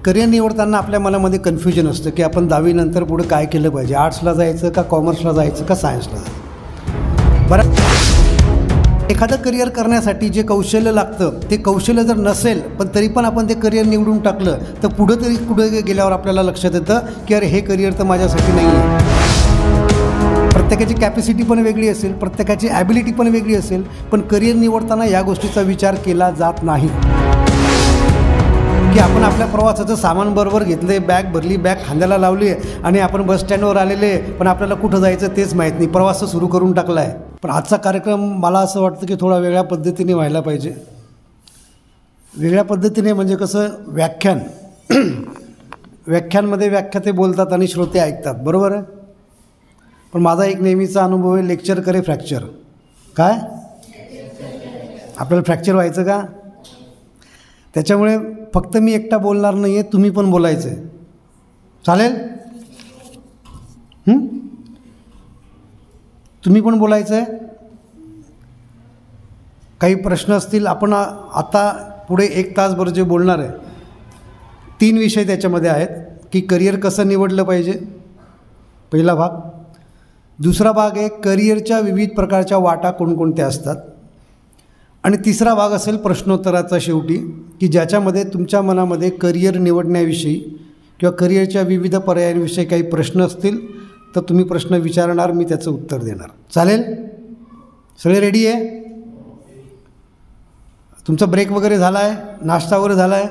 Career निवडताना आपल्या मनामध्ये कन्फ्युजन असतं की आपण 10वीनंतर पुढे काय केलं पाहिजे, आर्ट्सला जायचं का कॉमर्सला जायचं का सायन्सला जायचं. बरं, एखादं करिअर करण्यासाठी जे कौशल्य लागतं ते कौशल्य जर नसेल पण तरी पण आपण ते करिअर निवडून टाकलं तर पुढे गेल्यावर आपल्याला लक्षात येतं की अरे हे करिअर तर माझ्यासाठी नाही आहे. प्रत्येकाची कॅपॅसिटी पण वेगळी असेल, प्रत्येकाची ॲबिलिटी पण वेगळी असेल, पण करिअर निवडताना या गोष्टीचा विचार केला जात नाही की आपण आपल्या प्रवासाचं सामान बरोबर घेतलं, बॅग भरली, बॅग खांद्याला लावली आणि आपण बस स्टँडवर आलेले, पण आपल्याला कुठं जायचं तेच माहीत नाही, प्रवास सुरू करून टाकला आहे. पण आजचा कार्यक्रम मला असं वाटतं की थोडा वेगळ्या पद्धतीने व्हायला पाहिजे. वेगळ्या पद्धतीने म्हणजे कसं, व्याख्यानमध्ये व्याख्याते बोलतात आणि श्रोते ऐकतात, बरोबर आहे. पण माझा एक नेहमीचा अनुभव आहे, लेक्चर करे फ्रॅक्चर. काय आपल्याला फ्रॅक्चर व्हायचं का? त्याच्यामुळे फक्त मी एकटा बोलणार नाही आहे, तुम्ही पण बोलायचं आहे. चालेल? तुम्ही पण बोलायचं आहे. काही प्रश्न असतील, आपण आता पुढे 1 तासभर जे बोलणार आहे 3 विषय त्याच्यामध्ये आहेत की करिअर कसं निवडलं पाहिजे, पहिला भाग. दुसरा भाग आहे करिअरच्या विविध प्रकारच्या वाटा कोणकोणत्या असतात. आणि तिसरा भाग असेल प्रश्नोत्तराचा शेवटी, की ज्याच्यामध्ये तुमच्या मनामध्ये करिअर निवडण्याविषयी किंवा करिअरच्या विविध पर्यायांविषयी काही प्रश्न असतील तर तुम्ही प्रश्न विचारणार, मी त्याचं उत्तर देणार. चालेल? सगळे रेडी आहे? तुमचा ब्रेक वगैरे झाला आहे, नाश्ता वगैरे झाला आहे?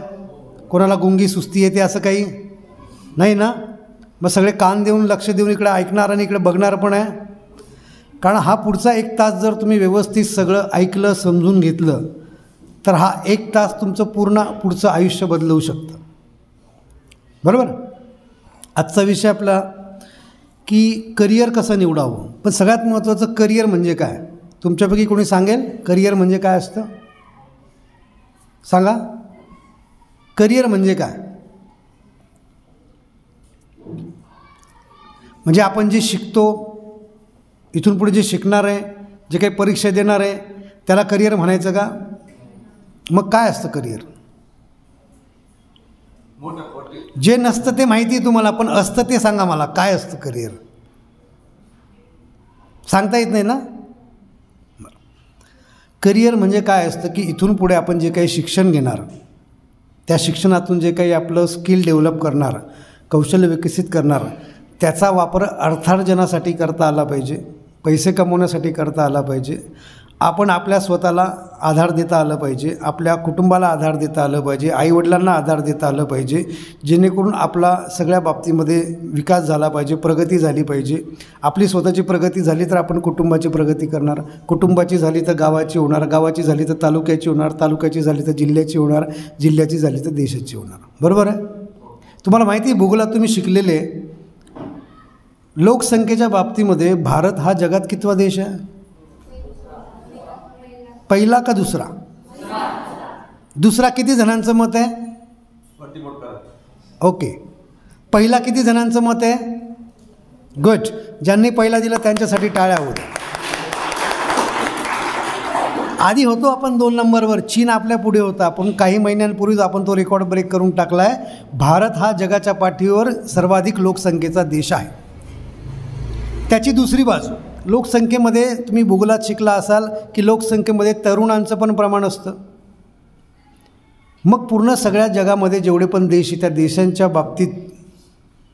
कोणाला गुंगी सुस्ती येते असं काही नाही ना? मग सगळे कान देऊन लक्ष देऊन इकडे ऐकणार आणि इकडे बघणार पण आहे. कारण हा पुढचा 1 तास जर तुम्ही व्यवस्थित सगळं ऐकलं, समजून घेतलं तर हा 1 तास तुमचं पूर्ण पुढचं आयुष्य बदलवू शकतं, बरोबर. आजचा विषय आपला की करिअर कसं निवडावं. पण सगळ्यात महत्त्वाचं करिअर म्हणजे काय? तुमच्यापैकी कोणी सांगेल करिअर म्हणजे काय असतं? सांगा, करिअर म्हणजे काय? म्हणजे आपण जे शिकतो, इथून पुढे जे शिकणार आहे, जे काही परीक्षा देणार आहे, त्याला करिअर म्हणायचं का? मग काय असतं करिअर? जे नसतं ते माहिती आहे तुम्हाला, पण असतं ते सांगा मला, काय असतं करिअर? सांगता येत नाही ना? करिअर म्हणजे काय असतं की इथून पुढे आपण जे काही शिक्षण घेणार, त्या शिक्षणातून जे काही आपलं स्किल डेव्हलप करणार, कौशल्य विकसित करणार, त्याचा वापर अर्थार्जनासाठी करता आला पाहिजे, पैसे कमवण्यासाठी करता आला पाहिजे. आपण आपल्या स्वतःला आधार देता आलं पाहिजे, आपल्या कुटुंबाला आधार देता आलं पाहिजे, आईवडिलांना आधार देता आलं पाहिजे, जेणेकरून आपला सगळ्या बाबतीमध्ये विकास झाला पाहिजे, प्रगती झाली पाहिजे. आपली स्वतःची प्रगती झाली तर आपण कुटुंबाची प्रगती करणार, कुटुंबाची झाली तर गावाची होणार, गावाची झाली तर तालुक्याची होणार, तालुक्याची झाली तर जिल्ह्याची होणार, जिल्ह्याची झाली तर देशाची होणार, बरोबर आहे. तुम्हाला माहिती आहे, भूगोलात तुम्ही शिकलेले, लोकसंख्येच्या बाबतीमध्ये भारत हा जगात कितवा देश आहे? पहिला का दुसरा? दुसरा. किती जणांचं मत आहे? ओके. पहिला किती जणांचं मत आहे? गुड. ज्यांनी पहिला दिलं त्यांच्यासाठी टाळ्या होत्या. आधी होतो आपण 2 नंबरवर, चीन आपल्या पुढे होता, पण काही महिन्यांपूर्वीच आपण तो रेकॉर्ड ब्रेक करून टाकला आहे. भारत हा जगाच्या पाठीवर सर्वाधिक लोकसंख्येचा देश आहे. त्याची दुसरी बाजू, लोकसंख्येमध्ये तुम्ही भूगोलात शिकला असाल की लोकसंख्येमध्ये तरुणांचं पण प्रमाण असतं. मग पूर्ण सगळ्या जगामध्ये जेवढे पण देश, त्या देशांच्या बाबतीत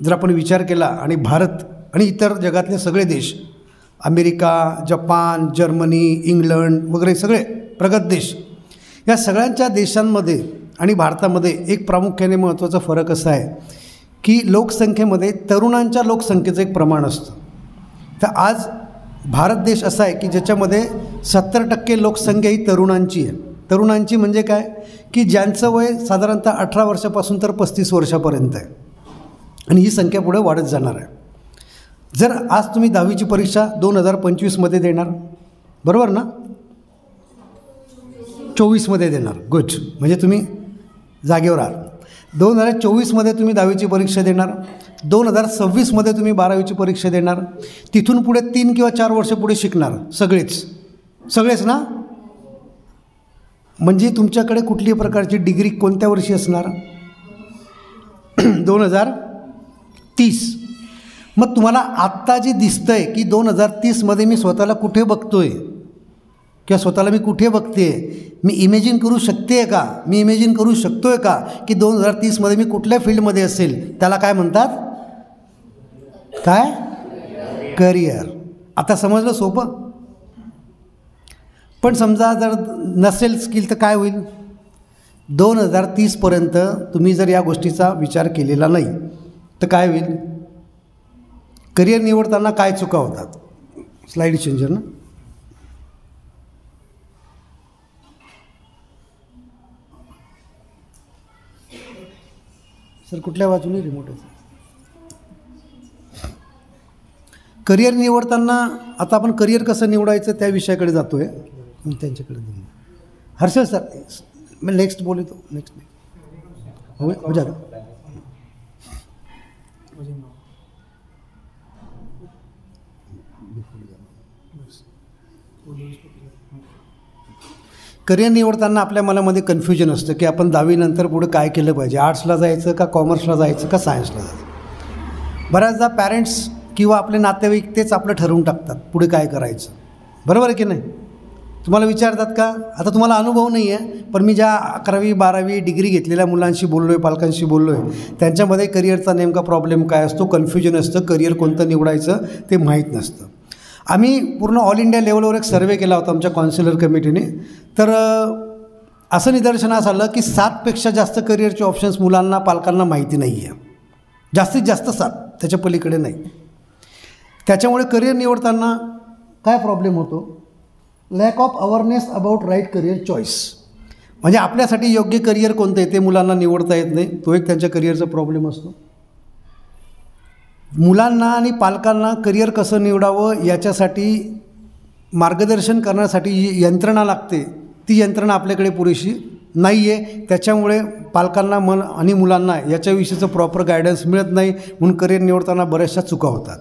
जर आपण विचार केला आणि भारत आणि इतर जगातले सगळे देश, अमेरिका, जपान, जर्मनी, इंग्लंड वगैरे सगळे प्रगत देश, या सगळ्यांच्या देशांमध्ये आणि भारतामध्ये एक प्रामुख्याने महत्त्वाचा फरक असा आहे की लोकसंख्येमध्ये तरुणांच्या लोकसंख्येचं एक प्रमाण असतं. तर आज भारत देश असा आहे की ज्याच्यामध्ये 70% लोकसंख्या ही तरुणांची आहे. तरुणांची म्हणजे काय की ज्यांचं वय साधारणतः 18 वर्षापासून तर 35 वर्षापर्यंत आहे आणि ही संख्या पुढे वाढत जाणार आहे. जर आज तुम्ही 10वीची परीक्षा 2025मध्ये देणार, बरोबर ना? 24मध्ये देणार, गुड. म्हणजे तुम्ही जागेवर आहात. 2024मध्ये तुम्ही 10वीची परीक्षा देणार, 2026मध्ये तुम्ही 12वीची परीक्षा देणार, तिथून पुढे 3 किंवा 4 वर्ष पुढे शिकणार सगळेच ना? म्हणजे तुमच्याकडे कुठल्याही प्रकारची डिग्री कोणत्या वर्षी असणार? 2030. मग तुम्हाला आत्ता जे दिसतं आहे की 2030मध्ये मी स्वतःला कुठे बघतो आहे किंवा स्वतःला मी कुठे बघते आहे, मी इमेजिन करू शकते आहे का, मी इमेजिन करू शकतो आहे का की 2030मध्ये मी कुठल्या फील्डमध्ये असेल, त्याला काय म्हणतात, काय, करिअर. आता समजलं सोपं. पण समजा जर नसेल स्किल तर काय होईल, 2030पर्यंत तुम्ही जर या गोष्टीचा विचार केलेला नाही तर काय होईल, करिअर निवडताना काय चुका होतात. स्लाईड चेंजर ना. सर कुठल्या बाजूने रिमोट आहे. करिअर निवडताना आता आपण करिअर कसं निवडायचं त्या विषयाकडे जातो आहे. त्यांच्याकडे हर्षल सर मैं नेक्स्ट बोले तो नेक्स्ट हो जाता. करिअर निवडताना आपल्या मनामध्ये कन्फ्युजन असतं की आपण 10वीनंतर पुढे काय केलं पाहिजे, आर्ट्सला जायचं का कॉमर्सला जायचं का सायन्सला जायचं. बऱ्याचदा पॅरेंट्स किंवा आपले नातेवाईक तेच आपलं ठरवून टाकतात पुढे काय करायचं. बरोबर आहे की नाही. तुम्हाला विचारतात का, आता तुम्हाला अनुभव नाही आहे पण मी ज्या 11वी 12वी डिग्री घेतलेल्या मुलांशी बोललो आहे, पालकांशी बोललो आहे, त्यांच्यामध्ये करिअरचा नेमका प्रॉब्लेम काय असतो, कन्फ्युजन असतं, करिअर कोणतं निवडायचं ते माहीत नसतं. आम्ही पूर्ण ऑल इंडिया लेवलवर एक सर्वे केला होता आमच्या काउन्सिलर कमिटीने. तर असं निदर्शनास आलं की 7पेक्षा जास्त करिअरचे ऑप्शन्स मुलांना पालकांना माहिती नाही आहे. जास्तीत जास्त 7, त्याच्या पलीकडे नाही. त्याच्यामुळे करिअर निवडताना काय प्रॉब्लेम होतो, lack of awareness about right career choice. म्हणजे आपल्यासाठी योग्य करिअर कोणतं आहे ते मुलांना निवडता येत नाही. तो एक त्यांच्या करिअरचा प्रॉब्लेम असतो. मुलांना आणि पालकांना करिअर कसं निवडावं याच्यासाठी मार्गदर्शन करण्यासाठी जी यंत्रणा लागते ती यंत्रणा आपल्याकडे पुरेशी नाही आहे. त्याच्यामुळे पालकांना आणि मुलांना याच्याविषयीचं प्रॉपर गायडन्स मिळत नाही, म्हणून करिअर निवडताना बऱ्याचशा चुका होतात.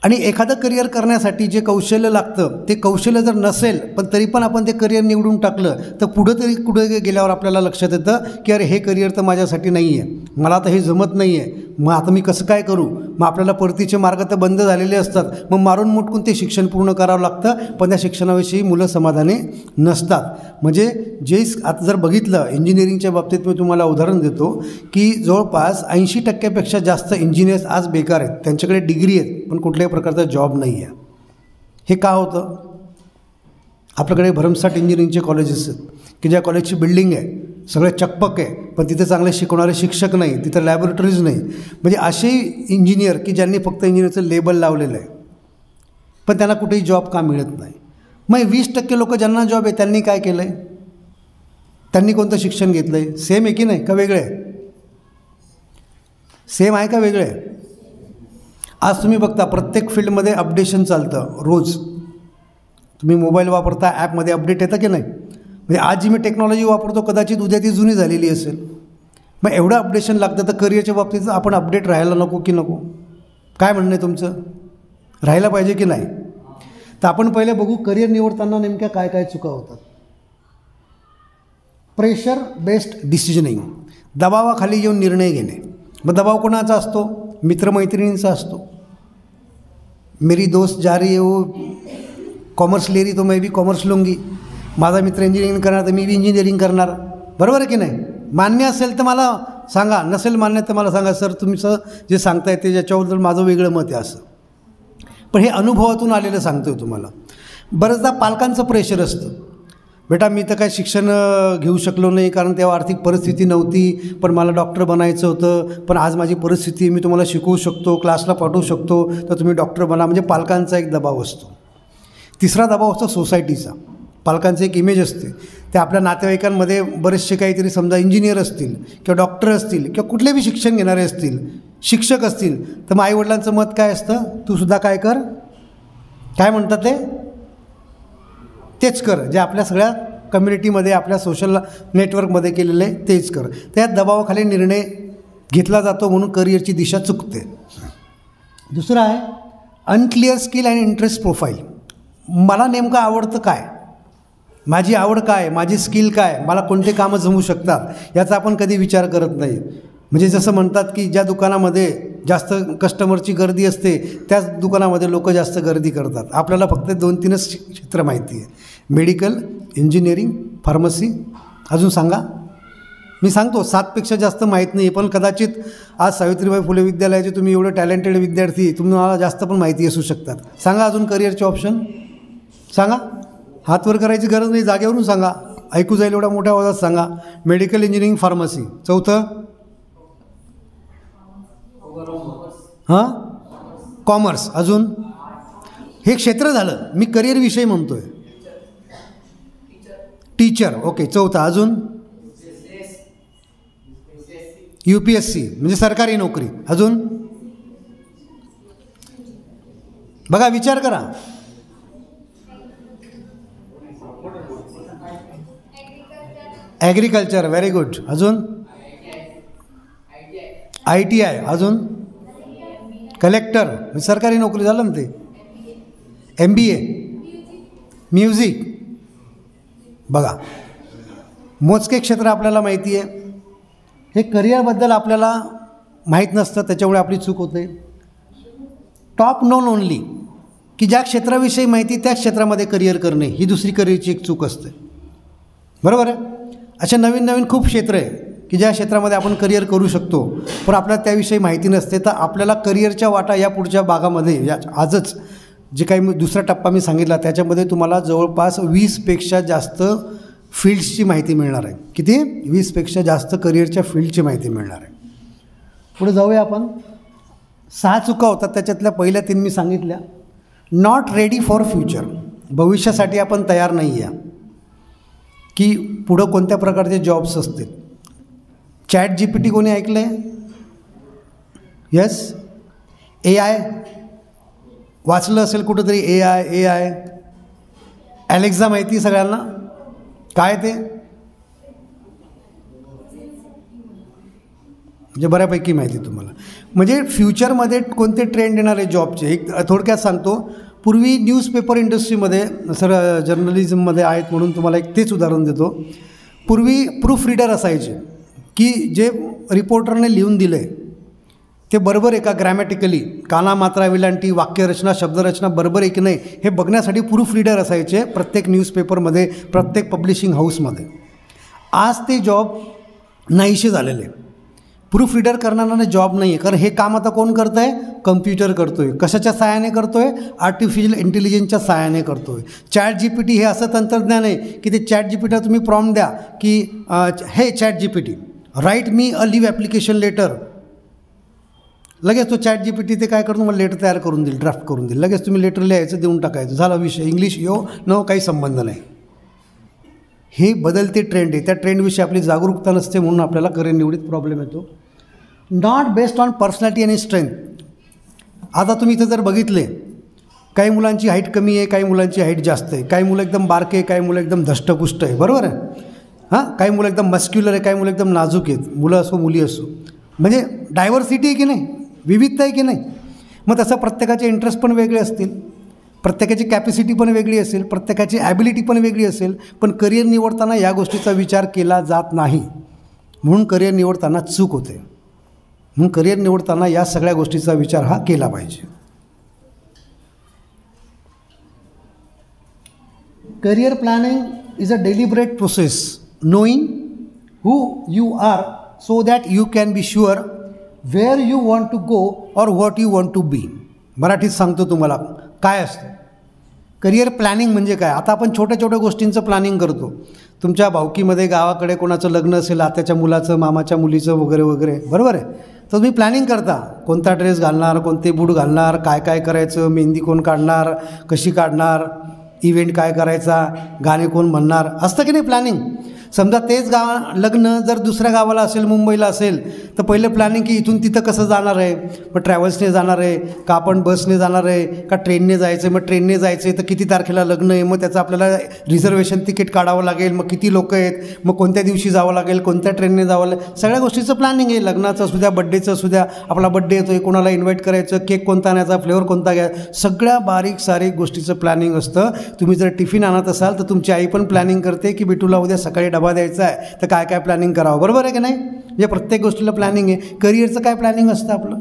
आणि एखादं करिअर करण्यासाठी जे कौशल्य लागतं ते कौशल्य जर नसेल पण तरी पण आपण ते करिअर निवडून टाकलं तर पुढे गेल्यावर आपल्याला लक्षात येतं की अरे हे करिअर तर माझ्यासाठी नाही आहे, मला आता हे जमत नाही आहे, मग आता मी कसं काय करू. मग आपल्याला परतीचे मार्ग तर बंद झालेले असतात, मग मारून मुटकून ते शिक्षण पूर्ण करावं लागतं. पण त्या शिक्षणाविषयी मुलं समाधानी नसतात. म्हणजे जे आता जर बघितलं इंजिनिअरिंगच्या बाबतीत मी तुम्हाला उदाहरण देतो की जवळपास 80% जास्त इंजिनियर्स आज बेकार आहेत. त्यांच्याकडे डिग्री आहेत पण कुठल्याही प्रकारचा जॉब नाही आहे. हे का होतं, आपल्याकडे भरमसाठ इंजिनिअरिंगचे कॉलेजेस आहेत की ज्या कॉलेजची बिल्डिंग आहे सगळे चकपक आहे पण तिथे चांगले शिकवणारे शिक्षक नाही, तिथं लॅबोरेटरीज नाही. म्हणजे असे इंजिनियर की ज्यांनी फक्त इंजिनिअरचं लेबल लावलेलं आहे पण त्यांना कुठेही जॉब का मिळत नाही. मग 20% लोक ज्यांना जॉब आहे त्यांनी काय केलं आहे, त्यांनी कोणतं शिक्षण घेतलं आहे, सेम आहे की नाही का वेगळं आहे, सेम आहे का वेगळं आहे. आज तुम्ही बघता प्रत्येक फील्डमध्ये अपडेशन चालतं रोज. तुम्ही मोबाईल वापरता, ॲपमध्ये अपडेट येतं की नाही. म्हणजे आज जी मी टेक्नॉलॉजी वापरतो कदाचित उद्या ती जुनी झालेली असेल. मग एवढं अपडेशन लागतं तर करिअरच्या बाबतीत आपण अपडेट राहायला नको की नको, काय म्हणणं आहे तुमचं, राहायला पाहिजे की नाही. तर आपण पहिले बघू करिअर निवडताना नेमक्या काय काय चुका होतात. प्रेशर बेस्ड डिसिजनिंग, दबावाखाली येऊन निर्णय घेणे. मग दबाव कोणाचा असतो, मित्रमैत्रिणींचा असतो. मेरी दोस्त जा रही है वो कॉमर्स ले रही तो मैं भी कॉमर्स लूँगी, माझा मित्र इंजिनिअरिंग करणार तर मी बी इंजिनिअरिंग करणार. बरोबर आहे की नाही. मान्य असेल तर मला सांगा, नसेल मान्य तर मला सांगा सर तुमचं जे सांगताय ते ज्याच्याबद्दल माझं वेगळं मत आहे असं. पण हे अनुभवातून आलेलं सांगतो आहे तुम्हाला. बरेचदा पालकांचं प्रेशर असतं, बेटा मी तर काय शिक्षण घेऊ शकलो नाही कारण तेव्हा आर्थिक परिस्थिती नव्हती, पण मला डॉक्टर बनायचं होतं, पण आज माझी परिस्थिती मी तुम्हाला शिकवू शकतो, क्लासला पाठवू शकतो तर तुम्ही डॉक्टर बना. म्हणजे पालकांचा एक दबाव असतो. तिसरा दबाव असतो सोसायटीचा. पालकांचं एक इमेज असते, ते आपल्या नातेवाईकांमध्ये बरेचसे काहीतरी समजा इंजिनियर असतील किंवा डॉक्टर असतील किंवा कुठलेही शिक्षण घेणारे असतील, शिक्षक असतील, तर मग आईवडिलांचं मत काय असतं, तू सुद्धा काय कर, काय म्हणतात ते तेच कर, जे आपल्या सगळ्या कम्युनिटीमध्ये आपल्या सोशल नेटवर्कमध्ये केलेलं आहे तेच कर. त्या दबावाखाली निर्णय घेतला जातो म्हणून करिअरची दिशा चुकते. दुसरं आहे unclear skill and interest profile. मला नेमकं आवडतं काय, माझी आवड काय, माझी स्किल काय, मला कोणते कामं जमू शकतात याचा आपण कधी विचार करत नाही. म्हणजे जसं म्हणतात की ज्या दुकानामध्ये जास्त कस्टमरची गर्दी असते त्याच दुकानामध्ये लोक जास्त गर्दी करतात. आपल्याला फक्त 2-3च क्षेत्र माहिती आहे, मेडिकल, इंजिनिअरिंग, फार्मसी. अजून सांगा. मी सांगतो 7पेक्षा जास्त माहीत नाही, पण कदाचित आज सावित्रीबाई फुले विद्यालयाचे तुम्ही एवढे टॅलेंटेड विद्यार्थी, तुम्हाला जास्त पण माहिती असू शकतात. सांगा अजून करिअरचे ऑप्शन सांगा. हात वर करायची गरज नाही, जागेवरून सांगा, ऐकू जाईल एवढ्या मोठ्या आवाजात सांगा. Medical, engineering, pharmacy. चौथं हां कॉमर्स. अजून हे क्षेत्र झालं, मी करिअरविषयी म्हणतो आहे. टीचर. ओके. चौथा अजून UPSC म्हणजे सरकारी नोकरी. अजून बघा, विचार करा. ॲग्रिकल्चर. Very good. अजून ITI. अजून कलेक्टर म्हणजे सरकारी नोकरी झालं ना ते. MBA, music. बघा, मोजके क्षेत्र आपल्याला माहिती आहे. हे करिअरबद्दल आपल्याला माहीत नसतं, त्याच्यामुळे आपली चूक होते. टॉप नोन ओनली, की ज्या क्षेत्राविषयी माहिती त्या क्षेत्रामध्ये करिअर करणे ही दुसरी करिअरची एक चूक असते. बरोबर आहे. अशा नवीन नवीन खूप क्षेत्र आहे की ज्या क्षेत्रामध्ये आपण करिअर करू शकतो, पण आपल्याला त्याविषयी माहिती नसते. तर आपल्याला करिअरच्या वाटा या पुढच्या भागामध्ये या आजच जे काही दुसरा टप्पा मी सांगितला त्याच्यामध्ये तुम्हाला जवळपास 20पेक्षा जास्त फील्ड्सची माहिती मिळणार आहे. किती? 20पेक्षा जास्त करिअरच्या फील्डची माहिती मिळणार आहे. पुढे जाऊया आपण. 6 चुका होतात, त्याच्यातल्या पहिल्या 3 मी सांगितल्या. नॉट रेडी फॉर फ्युचर, भविष्यासाठी आपण तयार नाही आहे की पुढं कोणत्या प्रकारचे जॉब्स असतील. ChatGPT कोणी ऐकलं आहे? येस. AI वाचलं असेल कुठंतरी. AI ॲलेक्सा माहिती आहे सगळ्यांना काय ते? म्हणजे बऱ्यापैकी माहिती तुम्हाला. म्हणजे फ्युचरमध्ये कोणते ट्रेंड येणार आहे जॉबचे, एक थोडक्यात सांगतो. पूर्वी न्यूजपेपर इंडस्ट्रीमध्ये, सर जर्नलिझममध्ये आहेत म्हणून तुम्हाला एक तेच उदाहरण देतो. पूर्वी प्रूफ रीडर असायचे की जे रिपोर्टरने लिहून दिलं आहे ते बरोबर आहे का, ग्रॅमॅटिकली काना मात्रा विलांटी वाक्यरचना शब्दरचना बरोबर आहे की नाही हे बघण्यासाठी प्रूफ रीडर असायचे प्रत्येक न्यूजपेपरमध्ये, प्रत्येक पब्लिशिंग हाऊसमध्ये. आज ते जॉब नाहीसे झालेले. प्रूफ रीडर करणाऱ्यांना जॉब नाही आहे, कारण हे काम आता कोण करतं आहे? कम्प्युटर करतो आहे. कशाच्या सहाय्याने करतो आहे? आर्टिफिशियल इंटेलिजन्सच्या सहाय्याने करतो आहे. ChatGPT हे असं तंत्रज्ञान आहे की ते ChatGPTला तुम्ही प्रॉम्प्ट द्या की हे ChatGPT राईट मी अ लिव्ह ॲप्लिकेशन लेटर, लगेच तो ChatGPT ते काय करतो, मला लेटर तयार करून देईल, ड्राफ्ट करून देईल. लगेच तुम्ही लेटर लिहायचं, देऊन टाकायचं, झाला विषय. इंग्लिश यो नो काही संबंध नाही. हे बदलते ट्रेंड आहे. त्या ट्रेंडविषयी आपली जागरूकता नसते म्हणून आपल्याला करिअर निवडीत प्रॉब्लेम येतो. नॉट बेस्ड ऑन पर्सनॅलिटी आणि स्ट्रेंथ. आता तुम्ही इथं जर बघितले, काही मुलांची हाईट कमी आहे, काही मुलांची हाईट जास्त आहे, काही मुलं एकदम बारके, काही मुलं एकदम धष्टपुष्ट आहे. बरोबर आहे. हां, काही मुलं एकदम मस्क्युलर आहे, काही मुलं एकदम नाजूक आहेत, मुलं असो मुली असो. म्हणजे डायव्हर्सिटी आहे की नाही, विविधता आहे की नाही. मग तसं प्रत्येकाचे इंटरेस्ट पण वेगळे असतील, प्रत्येकाची कॅपॅसिटी पण वेगळी असेल, प्रत्येकाची ॲबिलिटी पण वेगळी असेल, पण करिअर निवडताना या गोष्टीचा विचार केला जात नाही. म्हणून करिअर निवडताना चूक होते. म्हणून करिअर निवडताना या सगळ्या गोष्टीचा विचार हा केला पाहिजे. Career planning is a deliberate process knowing who you are so that you can be sure where you want to go or what you want to be. मराठीत सांगतो तुम्हाला काय असतं करिअर प्लॅनिंग म्हणजे काय. आता आपण छोट्या छोट्या गोष्टींचं प्लॅनिंग करतो. तुमच्या भावकीमध्ये गावाकडे कोणाचं लग्न असेल, आत्याच्या मुलाचं, मामाच्या मुलीचं वगैरे वगैरे, बरोबर आहे. तर तुम्ही प्लॅनिंग करता, कोणता ड्रेस घालणार, कोणते बूट घालणार, काय काय करायचं, मेहंदी कोण काढणार, कशी काढणार, इव्हेंट काय करायचा, गाणे कोण म्हणणार, असतं की नाही प्लॅनिंग. समजा तेच लग्न जर दुसऱ्या गावाला असेल, मुंबईला असेल, तर पहिलं प्लॅनिंग की इथून तिथं कसं जाणार आहे, मग ट्रॅव्हल्सने जाणार आहे का आपण बसने जाणार आहे का ट्रेनने जायचं आहे, मग ट्रेनने जायचं आहे तर किती तारखेला लग्न आहे, मग त्याचं आपल्याला रिझर्वेशन तिकीट काढावं लागेल, मग किती लोक आहेत, मग कोणत्या दिवशी जावं लागेल, कोणत्या ट्रेनने जावं लागेल, सगळ्या गोष्टीचं प्लॅनिंग आहे. लग्नाचं असू द्या, बड्डेचं असू द्या, आपला बड्डे येतो आहे, कोणाला इन्व्हाइट करायचं, केक कोणता आणायचा, फ्लेवर कोणता घ्या, सगळ्या बारीक सारीक गोष्टीचं प्लॅनिंग असतं. तुम्ही जर टिफिन आणत असाल तर तुमची आई पण प्लॅनिंग करते की बिटूला उद्या सकाळी डबा द्यायचा आहे तर काय काय प्लॅनिंग करावं, बरोबर आहे की नाही? म्हणजे प्रत्येक गोष्टीला प्लॅनिंग आहे. करिअरचं काय प्लॅनिंग असतं आपलं?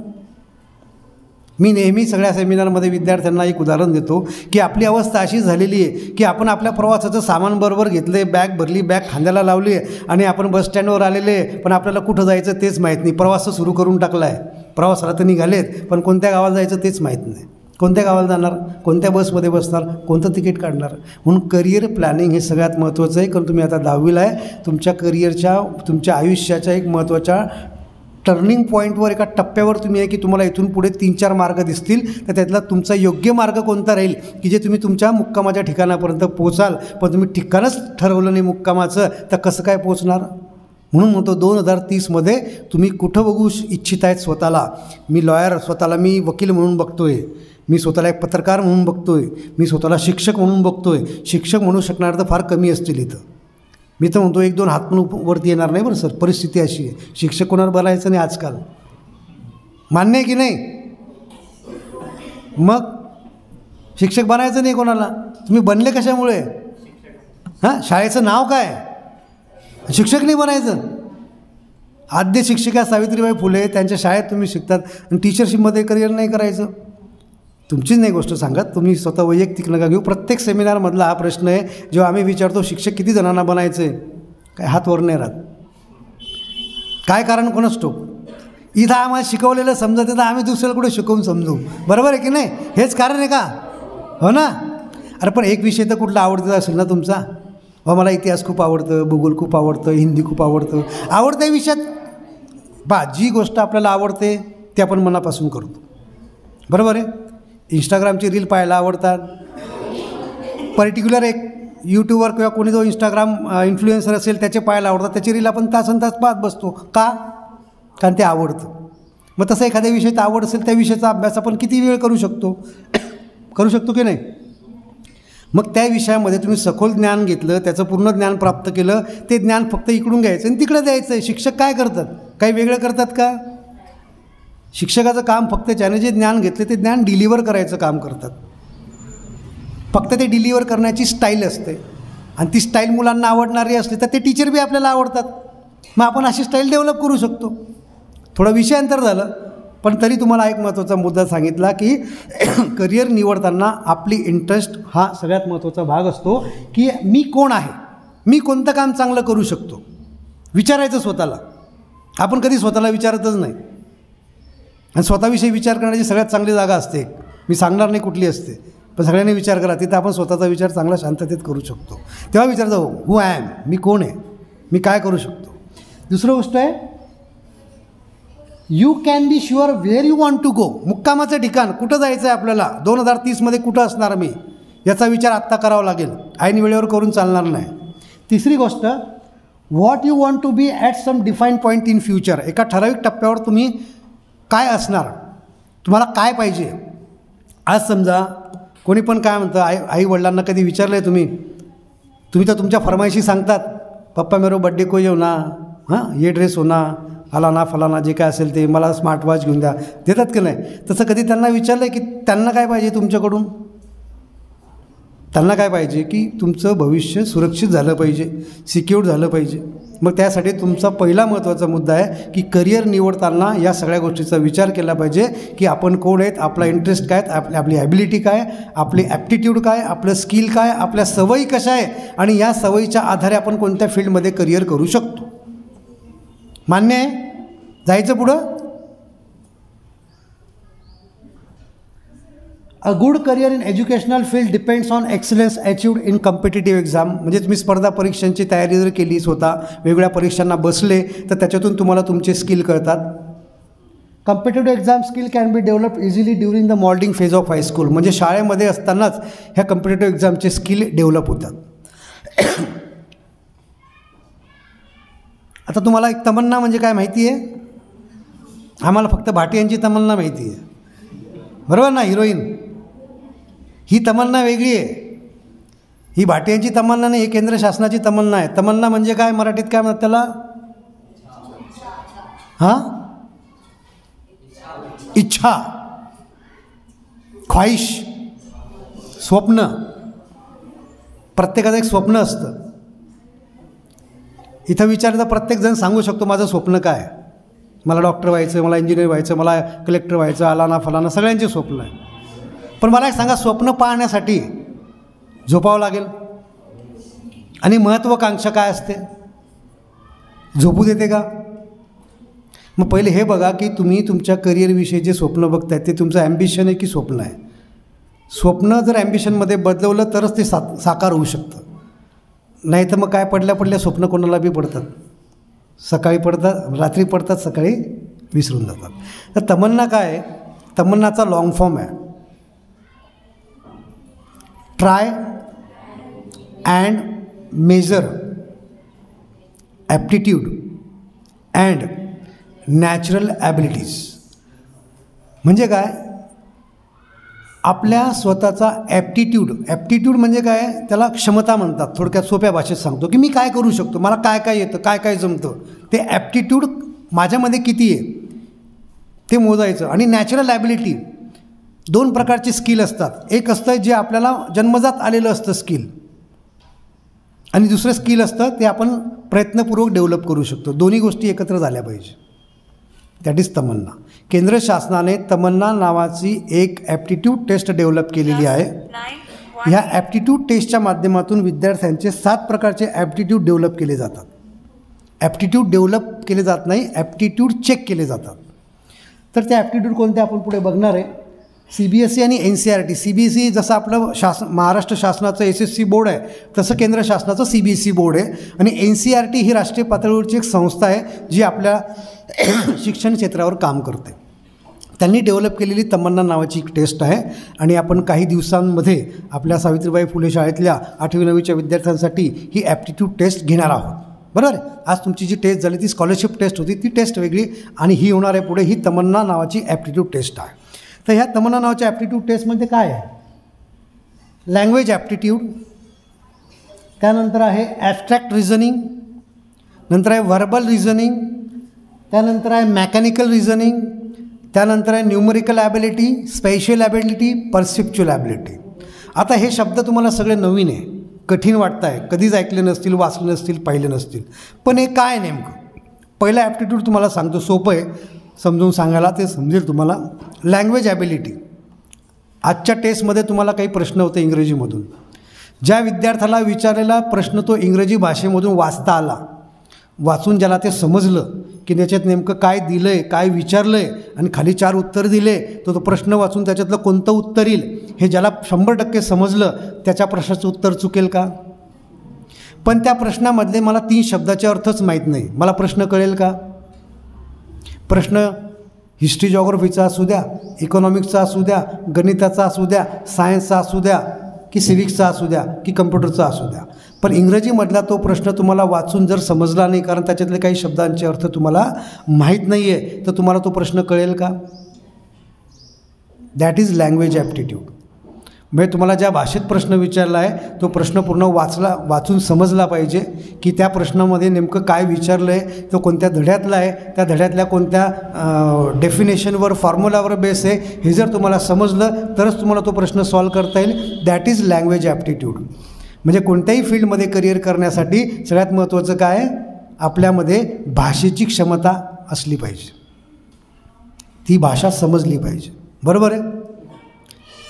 मी नेहमी सगळ्या सेमिनारमध्ये विद्यार्थ्यांना एक उदाहरण देतो की आपली अवस्था अशी झालेली आहे की आपण आपल्या प्रवासाचं सामान बरोबर घेतलं आहे, बॅग भरली, बॅग खांद्याला लावली आहे आणि आपण बस स्टँडवर आलेले आहे, पण आपल्याला कुठं जायचं तेच माहीत नाही. प्रवास सुरू करून टाकला आहे, प्रवासाला तर निघालेत, पण कोणत्या गावाला जायचं तेच माहीत नाही. कोणत्या गावाला जाणार, कोणत्या बसमध्ये बसणार, कोणतं तिकीट काढणार. म्हणून करिअर प्लॅनिंग हे सगळ्यात महत्त्वाचं आहे. कारण तुम्ही आता 10वीला आहे, तुमच्या करिअरच्या, तुमच्या आयुष्याच्या एक महत्त्वाच्या टर्निंग पॉईंटवर, एका टप्प्यावर तुम्ही आहे की तुम्हाला इथून पुढे 3-4 मार्ग दिसतील, तर त्यातला तुमचा योग्य मार्ग कोणता राहील की जे तुम्ही तुमच्या मुक्कामाच्या ठिकाणापर्यंत पोचाल. पण तुम्ही ठिकाणच ठरवलं नाही मुक्कामाचं तर कसं काय पोचणार? म्हणून म्हणतो 2030मध्ये तुम्ही कुठं बघू इच्छित आहेत स्वतःला. मी लॉयर, स्वतःला मी वकील म्हणून बघतो आहे, मी स्वतःला एक पत्रकार म्हणून बघतो आहे, मी स्वतःला शिक्षक म्हणून बघतो आहे. शिक्षक म्हणू शकणार तर फार कमी असतील इथं. मी तर म्हणतो 1-2 हात पण वरती येणार नाही बरं सर. परिस्थिती अशी आहे, शिक्षक कोणावर बनायचं नाही आजकाल. मान्य आहे की नाही? मग शिक्षक बनायचं नाही कोणाला. तुम्ही बनले कशामुळे? हां, शाळेचं नाव काय? शिक्षक नाही बनायचं. आद्य शिक्षिका सावित्रीबाई फुले, त्यांच्या शाळेत तुम्ही शिकतात आणि टीचरशिपमध्ये करिअर नाही करायचं. तुमचीच नाही गोष्ट सांगत, तुम्ही स्वतः वैयक्तिक नका घेऊ. प्रत्येक सेमिनारमधला हा प्रश्न आहे. जेव्हा आम्ही विचारतो शिक्षक किती जणांना बनायचं आहे, काय हात वर नाही राहत. काय कारण कोणाच ठोक. इथं आम्हाला शिकवलेलं समजत तर आम्ही दुसऱ्याला कुठे शिकवून समजू, बरोबर आहे की नाही? हेच कारण आहे का? हो ना. अरे पण एक विषय तर कुठला आवडता असेल ना तुमचा. मला इतिहास खूप आवडतं, भूगोल खूप आवडतं, हिंदी खूप आवडतं. आवडत्या विषयात जी गोष्ट आपल्याला आवडते ते आपण मनापासून करतो, बरोबर आहे? इंस्टाग्रामची रील पाहायला आवडतात. पर्टिक्युलर एक यूट्यूबवर किंवा कोणी जो इंस्टाग्राम इन्फ्लुएन्सर असेल त्याचे पाहायला आवडतात. त्याची रील आपण तासनतास पाहत बसतो का? कारण ते आवडतं. मग तसं एखाद्या विषयात आवड असेल त्या विषयाचा अभ्यास आपण किती वेळ करू शकतो की नाही? मग त्या विषयामध्ये तुम्ही सखोल ज्ञान घेतलं, त्याचं पूर्ण ज्ञान प्राप्त केलं, ते ज्ञान फक्त इकडून घ्यायचं आणि तिकडे द्यायचं आहे. शिक्षक काय करतात? काही वेगळं करतात का? शिक्षकाचं काम फक्त ज्याने जे ज्ञान घेतले ते ज्ञान डिलिव्हर करायचं काम करतात. फक्त ते डिलिव्हर करण्याची स्टाईल असते आणि ती स्टाईल मुलांना आवडणारी असली तर ते टीचर बी आपल्याला आवडतात. मग आपण अशी स्टाईल डेव्हलप करू शकतो. थोडं विषयांतर झालं, पण तरी तुम्हाला एक महत्त्वाचा मुद्दा सांगितला की करिअर निवडताना आपली इंटरेस्ट हा सगळ्यात महत्त्वाचा भाग असतो. की मी कोण आहे, मी कोणतं काम चांगलं करू शकतो, विचारायचं स्वतःला. आपण कधी स्वतःला विचारतच नाही. आणि स्वतःविषयी विचार करण्याची सगळ्यात चांगली जागा असते, मी सांगणार नाही कुठली असते, पण सगळ्यांनी विचार करा. तिथं आपण स्वतःचा विचार चांगला शांततेत करू शकतो. तेव्हा विचार जाऊ, हू आय एम, मी कोण आहे, मी काय करू शकतो. दुसरं गोष्ट आहे, you can be sure where you want to go. मुक्कामाचं ठिकाण कुठं जायचं आहे आपल्याला, 2030मध्ये कुठं असणार मी, याचा विचार आत्ता करावा लागेल. ऐन वेळेवर करून चालणार नाही. तिसरी गोष्ट, what you want to be at some defined point in future. एका ठराविक टप्प्यावर तुम्ही काय असणार, तुम्हाला काय पाहिजे. आज समजा कोणी पण काय म्हणतं, आई वडिलांना कधी विचारलं आहे तुम्ही तर तुमच्या फरमाईशी सांगतात, पप्पा मेरो बड्डे को येऊ ना, हां ये ड्रेस हो ना, फलाना फलाना जे काय असेल ते, मला स्मार्ट वॉच घेऊन द्या, देतात की नाही. तसं कधी त्यांना विचारलं आहे की त्यांना काय पाहिजे तुमच्याकडून. त्यांना काय पाहिजे की तुमचं भविष्य सुरक्षित झालं पाहिजे, सिक्युअर्ड झालं पाहिजे. मग त्यासाठी तुमचा पहिला महत्त्वाचा मुद्दा आहे की करिअर निवडताना या सगळ्या गोष्टीचा विचार केला पाहिजे की आपण कोण आहेत, आपला इंटरेस्ट काय, आपली ॲबिलिटी काय, आपली ॲप्टिट्यूड काय, आपलं स्किल काय, आपल्या सवयी कशा आहे आणि या सवयीच्या आधारे आपण कोणत्या फील्डमध्ये करिअर करू शकतो. मान्य आहे? जायचं पुढं. A good career in educational field depends on excellence अचिव्ड in competitive exam. म्हणजे तुम्ही स्पर्धा परीक्षांची तयारी जर केली, स्वतः वेगवेगळ्या परीक्षांना बसले, तर त्याच्यातून तुम्हाला तुमचे स्किल कळतात. Competitive exam skill can be develop easily during the moulding phase of high school. म्हणजे शाळेमध्ये असतानाच ह्या कॉम्पिटिटिव्ह एक्झामचे स्किल डेव्हलप होतात. आता तुम्हाला एक तमन्ना म्हणजे काय माहिती आहे? आम्हाला फक्त भाटियांची तमन्ना माहिती आहे, बरोबर ना? हिरोईन ही तमन्ना वेगळी आहे. ही भाटियांची तमन्ना नाही, ही केंद्र शासनाची तमन्ना आहे. तमन्ना म्हणजे काय मराठीत काय म्हणतात त्याला? हां, इच्छा, ख्वाहिश, स्वप्न. प्रत्येकाचं एक स्वप्न असतं. इथं विचारलं तर प्रत्येकजण सांगू शकतो माझं स्वप्न काय. मला डॉक्टर व्हायचं, मला इंजिनियर व्हायचं, मला कलेक्टर व्हायचं, आलाना फलाना, सगळ्यांचे स्वप्न आहे. पण मला एक सांगा, स्वप्न पाहण्यासाठी झोपावं लागेल. आणि महत्त्वाकांक्षा काय असते? झोपू देते का? मग पहिले हे बघा की तुम्ही तुमच्या करिअरविषयी जे स्वप्न बघताय ते तुमचं ॲम्बिशन आहे की स्वप्न आहे? स्वप्न जर ॲम्बिशनमध्ये बदलवलं तरच ते साकार होऊ शकतं. नाही तर मग काय, पडल्या पडल्या स्वप्न कोणाला बी पडतात, सकाळी पडतात, रात्री पडतात, सकाळी विसरून जातात. तर तमन्ना काय आहे? तमन्नाचा लॉंग फॉर्म आहे try and measure aptitude and natural abilities. म्हणजे काय? आपल्या स्वतःचा ॲप्टिट्यूड म्हणजे काय? त्याला क्षमता म्हणतात. थोडक्यात सोप्या भाषेत सांगतो की मी काय करू शकतो, मला काय काय येतं, काय काय जमतं, ते ॲप्टिट्यूड माझ्यामध्ये किती आहे ते मोजायचं. आणि नॅचरल ॲबिलिटी, दोन प्रकारचे स्किल असतात. एक असतं जे आपल्याला जन्मजात आलेलं असतं स्किल, आणि दुसरं स्किल असतं ते आपण प्रयत्नपूर्वक डेव्हलप करू शकतो. दोन्ही गोष्टी एकत्र झाल्या पाहिजे. दॅट इज तमन्ना. केंद्र शासनाने तमन्ना नावाची एक ॲप्टिट्यूड टेस्ट डेव्हलप केलेली आहे. ह्या ॲप्टिट्यूड टेस्टच्या माध्यमातून विद्यार्थ्यांचे 7 प्रकारचे ॲप्टिट्यूड डेव्हलप केले जातात. ॲप्टिट्यूड डेव्हलप केले जात नाही, ॲप्टिट्यूड चेक केले जातात. तर त्या ॲप्टिट्यूड कोणत्या आपण पुढे बघणार आहे. CBSE आणि NCERT. CBSE जसं आपलं महाराष्ट्र शासनाचं SSC बोर्ड आहे, तसं केंद्र शासनाचं CBSE बोर्ड आहे. आणि NCERT ही राष्ट्रीय पातळीवरची एक संस्था आहे जी आपल्या शिक्षण क्षेत्रावर काम करते. त्यांनी डेव्हलप केलेली तमन्ना नावाची एक टेस्ट आहे. आणि आपण काही दिवसांमध्ये आपल्या सावित्रीबाई फुले शाळेतल्या 8वी 9वीच्या विद्यार्थ्यांसाठी ही ॲप्टिट्यूड टेस्ट घेणार आहोत. बरोबर आहे? आज तुमची जी टेस्ट झाली ती स्कॉलरशिप टेस्ट होती, ती टेस्ट वेगळी, आणि ही होणार आहे पुढे, ही तमन्ना नावाची ॲप्टिट्यूड टेस्ट आहे. तर ह्या तमन्ना नावाच्या ॲप्टिट्यूड टेस्टमध्ये काय आहे? लँग्वेज ॲप्टिट्यूड, त्यानंतर आहे ॲबस्ट्रॅक्ट रिझनिंग, नंतर आहे व्हर्बल रिझनिंग, त्यानंतर आहे मेकॅनिकल रिझनिंग, त्यानंतर आहे numerical ability, spatial ability, perceptual ability. आता हे शब्द तुम्हाला सगळे नवीन आहे, कठीण वाटत आहे, कधीच ऐकले नसतील, वाचले नसतील, पाहिले नसतील. पण हे काय नेमकं? पहिला ॲप्टिट्यूड तुम्हाला सांगतो, सोपं आहे समजून सांगायला, ते समजेल तुम्हाला. Language ability. आजच्या टेस्टमध्ये तुम्हाला काही प्रश्न होते इंग्रजीमधून. ज्या विद्यार्थ्याला विचारलेला प्रश्न तो इंग्रजी भाषेमधून वाचता आला, वाचून ज्याला ते समजलं की त्याच्यात नेमकं काय दिलं आहे, काय विचारलं आहे, आणि खाली 4 उत्तर दिले, तो प्रश्न वाचून त्याच्यातलं कोणतं उत्तर येईल हे ज्याला 100% समजलं, त्याच्या प्रश्नाचं उत्तर चुकेल का? पण त्या प्रश्नामधले मला 3 शब्दाचे अर्थच माहीत नाही, मला प्रश्न कळेल का? प्रश्न हिस्ट्री जॉग्रफीचा असू द्या, इकॉनॉमिक्सचा असू द्या, गणिताचा असू द्या, सायन्सचा असू द्या, की सिविक्सचा असू द्या, की कम्प्युटरचा असू द्या. पण इंग्रजीमधला तो प्रश्न तुम्हाला वाचून जर समजला नाही, कारण त्याच्यातले काही शब्दांचे अर्थ तुम्हाला माहीत नाही आहे, तर तुम्हाला तो प्रश्न कळेल का? That is language aptitude. म्हणजे तुम्हाला ज्या भाषेत प्रश्न विचारला आहे तो प्रश्न पूर्ण वाचून समजला पाहिजे की त्या प्रश्नामध्ये नेमकं काय विचारलं आहे, तो कोणत्या धड्यातला आहे, त्या धड्यातल्या कोणत्या डेफिनेशनवर, फॉर्म्युलावर बेस आहे, हे जर तुम्हाला समजलं तरच तुम्हाला तो प्रश्न सॉल्व करता येईल. That is language aptitude. म्हणजे कोणत्याही फील्डमध्ये करिअर करण्यासाठी सगळ्यात महत्त्वाचं काय आहे? आपल्यामध्ये भाषेची क्षमता असली पाहिजे, ती भाषा समजली पाहिजे. बरोबर आहे?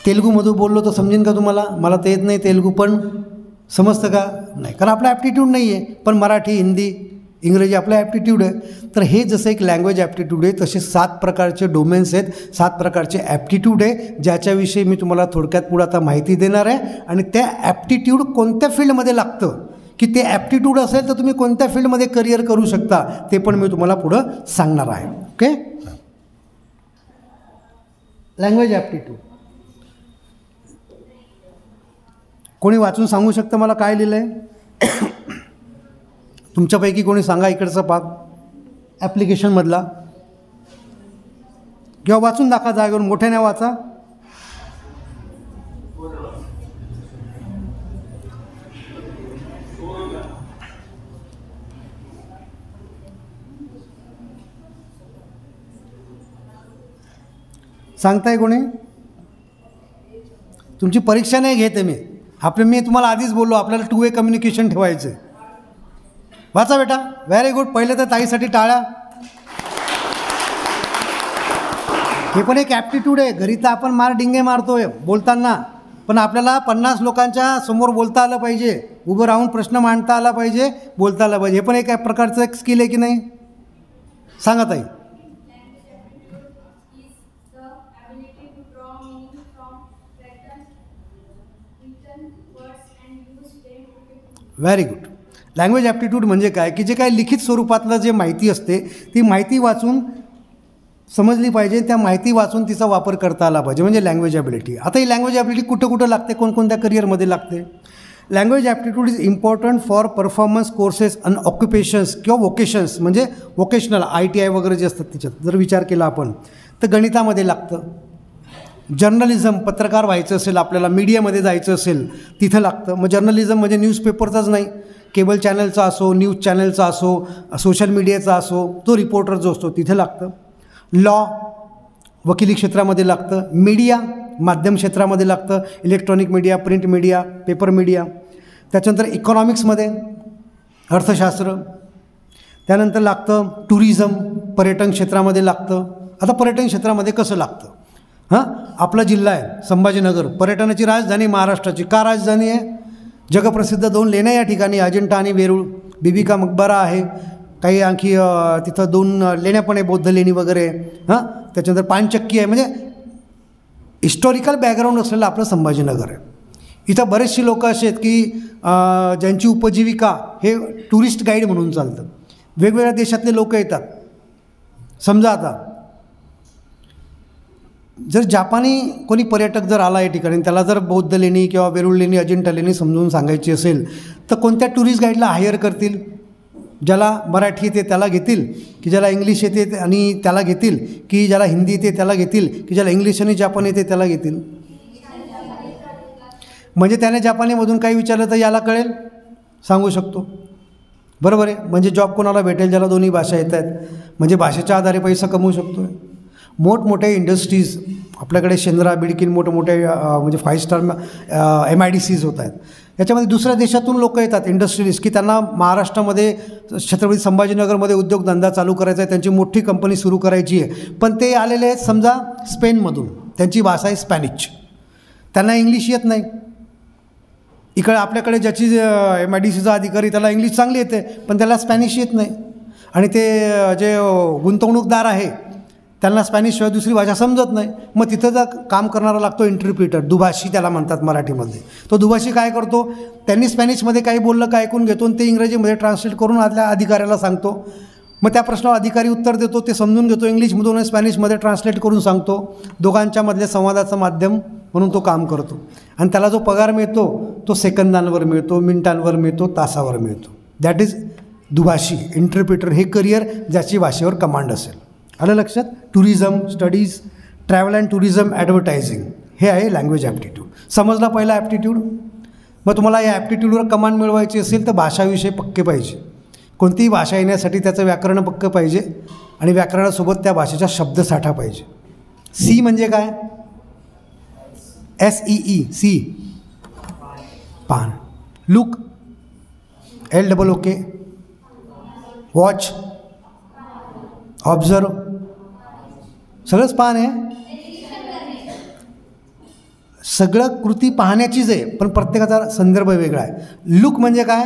तेलुगूमधून बोललो तर समजेन का तुम्हाला? मला तर येत नाही तेलुगू, पण समजतं का? नाही, कारण आपला ॲप्टिट्यूड नाही आहे. पण मराठी, हिंदी, इंग्रजी आपला ॲप्टिट्यूड आहे. तर हे जसं एक लँग्वेज ॲप्टिट्यूड आहे, तसे 7 प्रकारचे डोमेन्स आहेत, 7 प्रकारचे ॲप्टिट्यूड आहे, ज्याच्याविषयी मी तुम्हाला थोडक्यात पुढे आता माहिती देणार आहे. आणि त्या ॲप्टिट्यूड कोणत्या फील्डमध्ये लागतं, की ते ॲप्टिट्यूड असेल तर तुम्ही कोणत्या फील्डमध्ये करिअर करू शकता, ते पण मी तुम्हाला पुढं सांगणार आहे. ओके? लँग्वेज ॲप्टिट्यूड कोणी वाचून सांगू शकतं मला काय लिहिलं आहे? तुमच्यापैकी कोणी सांगा इकडचा भाग ॲप्लिकेशनमधला, किंवा वाचून दाखवा जागेवर, मोठ्याने वाचा. सांगताय कोणी? तुमची परीक्षा नाही घेते मी तुम्हाला आधीच बोललो आपल्याला 2 वे कम्युनिकेशन ठेवायचं. वाचा बेटा. Very good. पहिले तर ताईसाठी टाळ्या. हे पण एक ॲप्टिट्यूड आहे. घरी तर आपण डिंगे मारतोय बोलताना, पण आपल्याला 50 लोकांच्या समोर बोलता आलं पाहिजे, उभं राहून प्रश्न मांडता आला पाहिजे, बोलता आलं पाहिजे. हे पण एक प्रकारचं एक स्किल आहे की नाही? सांगा ताई. Very good. लँग्वेज ॲप्टिट्यूड म्हणजे काय की जे काय लिखित स्वरूपातलं जे माहिती असते ती माहिती वाचून समजली पाहिजे, त्या माहिती वाचून तिचा वापर करता आला पाहिजे, म्हणजे लँग्वेज ॲबिलिटी. आता ही लँग्वेज ॲबिलिटी कुठं लागते, कोणकोणत्या करिअरमध्ये लागते? Language aptitude is important for performance courses and occupations किंवा वोकेशन्स, म्हणजे वोकेशनल ITI वगैरे जे असतात त्याच्यात जर विचार केला आपण तर गणितामध्ये लागतं. जर्नलिझम, पत्रकार व्हायचं असेल आपल्याला, मीडियामध्ये जायचं असेल तिथं लागतं. मग जर्नलिझम म्हणजे न्यूजपेपरचाच नाही, केबल चॅनलचा असो, न्यूज चॅनलचा असो, सोशल मीडियाचा असो, तो रिपोर्टर जो असतो तिथं लागतं. लॉ, वकिली क्षेत्रामध्ये लागतं. मीडिया, माध्यम क्षेत्रामध्ये लागतं. Electronic media, print media, paper media. त्याच्यानंतर इकॉनॉमिक्समध्ये अर्थशास्त्र. त्यानंतर लागतं टुरिझम, पर्यटन क्षेत्रामध्ये लागतं. आता पर्यटन क्षेत्रामध्ये कसं लागतं? आपला जिल्हा आहे संभाजीनगर, पर्यटनाची राजधानी महाराष्ट्राची. का राजधानी आहे? जगप्रसिद्ध 2 लेण्या या ठिकाणी, अजिंठा आणि वेरूळ. बीबी का मकबरा आहे, काही आणखी तिथं 2 लेण्या पण आहे, बौद्ध लेणी वगैरे. त्याच्यानंतर पानचक्की आहे. म्हणजे हिस्टॉरिकल बॅकग्राऊंड असलेलं आपलं संभाजीनगर आहे. इथं बरेचशी लोक असे आहेत की ज्यांची उपजीविका हे टुरिस्ट गाईड म्हणून चालतं. वेगवेगळ्या देशातले लोक येतात. समजा आता जर जापानी कोणी पर्यटक जर आला या ठिकाणी, त्याला जर बौद्ध लेणी किंवा वेरूळ लेणी, अजिंठा लेणी समजून सांगायची असेल तर कोणत्या टुरिस्ट गाईडला हायर करतील? ज्याला मराठी येते त्याला घेतील, की ज्याला इंग्लिश येते आणि त्याला घेतील, की ज्याला हिंदी येते त्याला घेतील, की ज्याला इंग्लिश आणि जापानी येते त्याला घेतील? म्हणजे त्याने जापानीमधून काही विचारलं तर याला कळेल, सांगू शकतो. बरोबर आहे. म्हणजे जॉब कोणाला भेटेल ज्याला दोन्ही भाषा येत आहेत, म्हणजे भाषेच्या आधारे पैसा कमवू शकतो. मोठमोठे इंडस्ट्रीज आपल्याकडे शेंद्रा, बिडकीन, मोठमोठे म्हणजे 5 स्टार MIDCs होत आहेत. याच्यामध्ये दुसऱ्या देशातून लोक येतात इंडस्ट्रीज, की त्यांना महाराष्ट्रामध्ये छत्रपती संभाजीनगरमध्ये उद्योगधंदा चालू करायचा आहे, त्यांची मोठी कंपनी सुरू करायची आहे. पण ते आलेले आहेत समजा स्पेनमधून, त्यांची भाषा आहे स्पॅनिश, त्यांना इंग्लिश येत नाही. इकडे आपल्याकडे ज्याची MIDCचा अधिकारी त्याला इंग्लिश चांगली येते पण त्याला स्पॅनिश येत नाही. आणि ते जे गुंतवणूकदार आहे त्यांना स्पॅनिशशिवाय दुसरी भाषा समजत नाही. मग तिथं जर काम करणारा लागतो इंटरप्रिटर, दुभाषी त्याला म्हणतात मराठीमध्ये. तो दुभाषी काय करतो, त्यांनी स्पॅनिशमध्ये काही बोललं का ऐकून घेतो आणि ते इंग्रजीमध्ये ट्रान्सलेट करून आदल्या अधिकाऱ्याला सांगतो. मग त्या प्रश्नावर अधिकारी उत्तर देतो, ते समजून घेतो, इंग्लिशमधून आणि स्पॅनिशमध्ये ट्रान्सलेट करून सांगतो. दोघांच्या मधल्या संवादाचं माध्यम म्हणून तो काम करतो. आणि त्याला जो पगार मिळतो तो सेकंदांवर मिळतो, मिनिटांवर मिळतो, तासावर मिळतो. दॅट इज दुभाषी, इंटरप्रिटर. हे करिअर ज्याची भाषेवर कमांड असेल. आलं लक्षात? Tourism, studies, travel and tourism, advertising, हे आहे लँग्वेज ॲप्टिट्यूड. समजला पहिला ॲप्टिट्यूड? मग तुम्हाला या ॲप्टिट्यूडवर कमांड मिळवायची असेल तर भाषाविषय पक्के पाहिजे. कोणतीही भाषा येण्यासाठी त्याचं व्याकरण पक्कं पाहिजे आणि व्याकरणासोबत त्या भाषेचा शब्दसाठा पाहिजे. सी म्हणजे काय? SEE, सी, पान. लुक, LOOK, वॉच, ऑब्झर्व, सगळंच पान आहे. सगळं कृती पाहण्याचीच आहे पण प्रत्येकाचा संदर्भ वेगळा आहे. लुक म्हणजे काय?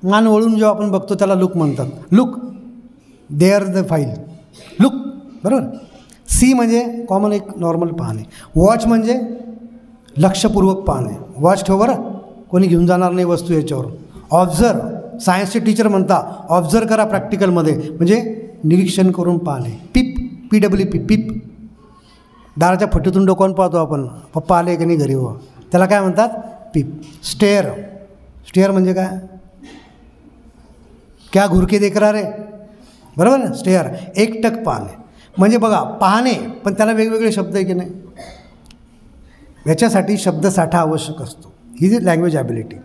मान वळून जेव्हा आपण बघतो त्याला लुक म्हणतात. Look, there the file, look, बरोबर. सी म्हणजे कॉमन एक नॉर्मल पाहणे. वॉच म्हणजे लक्षपूर्वक पाहणे. वॉच ठेव बरं, कोणी घेऊन जाणार नाही वस्तू याच्यावर. ऑब्झर्व, सायन्सचे टीचर म्हणता ऑब्झर्व करा प्रॅक्टिकलमध्ये, म्हणजे निरीक्षण करून पाहणे. पिप, PWP, पिप, दाराच्या फटीतून डोकावून पाहतो आपण, पप्पा आले की नाही घरी हो, त्याला काय म्हणतात? पिप. स्टेअर, स्टेअर म्हणजे काय? क्या घुरके देख रहा रे, बरोबर ना, स्टेअर, एकटक पाहणे. म्हणजे बघा, पाहणे पण त्याला वेगवेगळे शब्द आहे की नाही, याच्यासाठी शब्दसाठा आवश्यक असतो. ही जी लँग्वेज ॲबिलिटी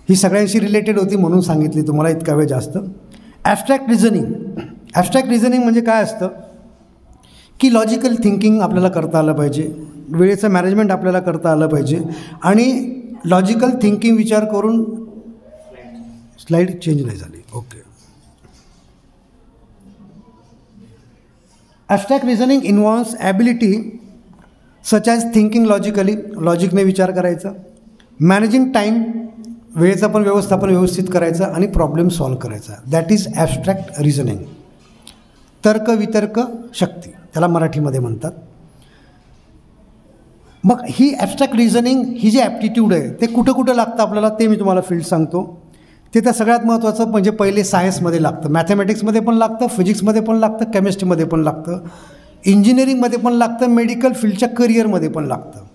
ही सगळ्यांशी रिलेटेड होती म्हणून सांगितली तुम्हाला इतका वेळ जास्त. Abstract reasoning. ॲबस्ट्रॅक्ट रिझनिंग म्हणजे काय असतं की लॉजिकल थिंकिंग आपल्याला करता आलं पाहिजे, वेळेचं मॅनेजमेंट आपल्याला करता आलं पाहिजे आणि लॉजिकल थिंकिंग विचार करून. स्लाईड चेंज नाही झाली, okay. Abstract reasoning involves ability such as thinking logically, लॉजिकने विचार करायचा, मॅनेजिंग टाईम, वेळेचं पण व्यवस्थापन व्यवस्थित करायचं आणि प्रॉब्लेम सॉल्व करायचा. That is abstract reasoning. तर्क वितर्क शक्ती त्याला मराठीमध्ये म्हणतात. मग ही ॲबस्ट्रॅक्ट रिझनिंग ही जी ॲप्टिट्यूड आहे ते कुठं कुठं लागतं आपल्याला ते मी तुम्हाला फील्ड सांगतो. ते तर सगळ्यात महत्त्वाचं म्हणजे पहिले सायन्समध्ये लागतं, मॅथमॅटिक्समध्ये पण लागतं, फिजिक्समध्ये पण लागतं, केमिस्ट्रीमध्ये पण लागतं, इंजिनिअरिंगमध्ये पण लागतं, मेडिकल फील्डच्या करिअरमध्ये पण लागतं.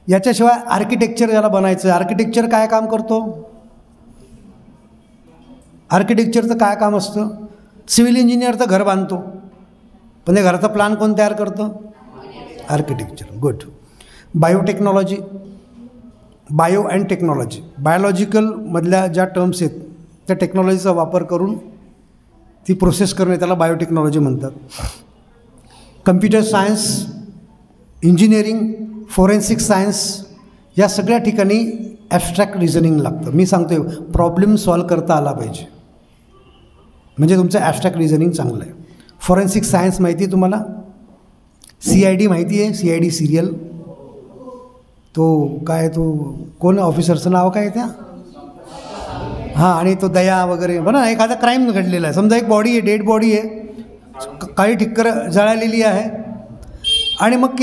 याच्याशिवाय आर्किटेक्चर याला बनायचं. आर्किटेक्चर काय काम करतो, आर्किटेक्चरचं काय काम असतं, सिव्हिल इंजिनियर तर घर बांधतो पण त्या घराचा प्लॅन कोण तयार करतं, architecture. Good. Biotechnology, bio and technology, बायोलॉजिकलमधल्या ज्या टर्म्स आहेत त्या टेक्नॉलॉजीचा वापर करून ती प्रोसेस करणे त्याला बायोटेक्नॉलॉजी म्हणतात. Computer science, engineering, forensic science या सगळ्या ठिकाणी ॲबस्ट्रॅक्ट रिझनिंग लागतं. मी सांगतो प्रॉब्लेम सॉल्व करता आला पाहिजे म्हणजे तुमचं ॲबस्ट्रॅक्ट रिझनिंग चांगलं आहे. फॉरेन्सिक सायन्स माहिती आहे तुम्हाला, CID माहिती आहे, CID सिरियल, तो काय तो कोण ऑफिसरचं नाव काय त्या, हां, आणि तो दया वगैरे बरं ना, एखादा क्राईम घडलेला आहे, समजा एक बॉडी आहे, डेड बॉडी आहे, काळी ठिक्कर जळालेली आहे आणि मग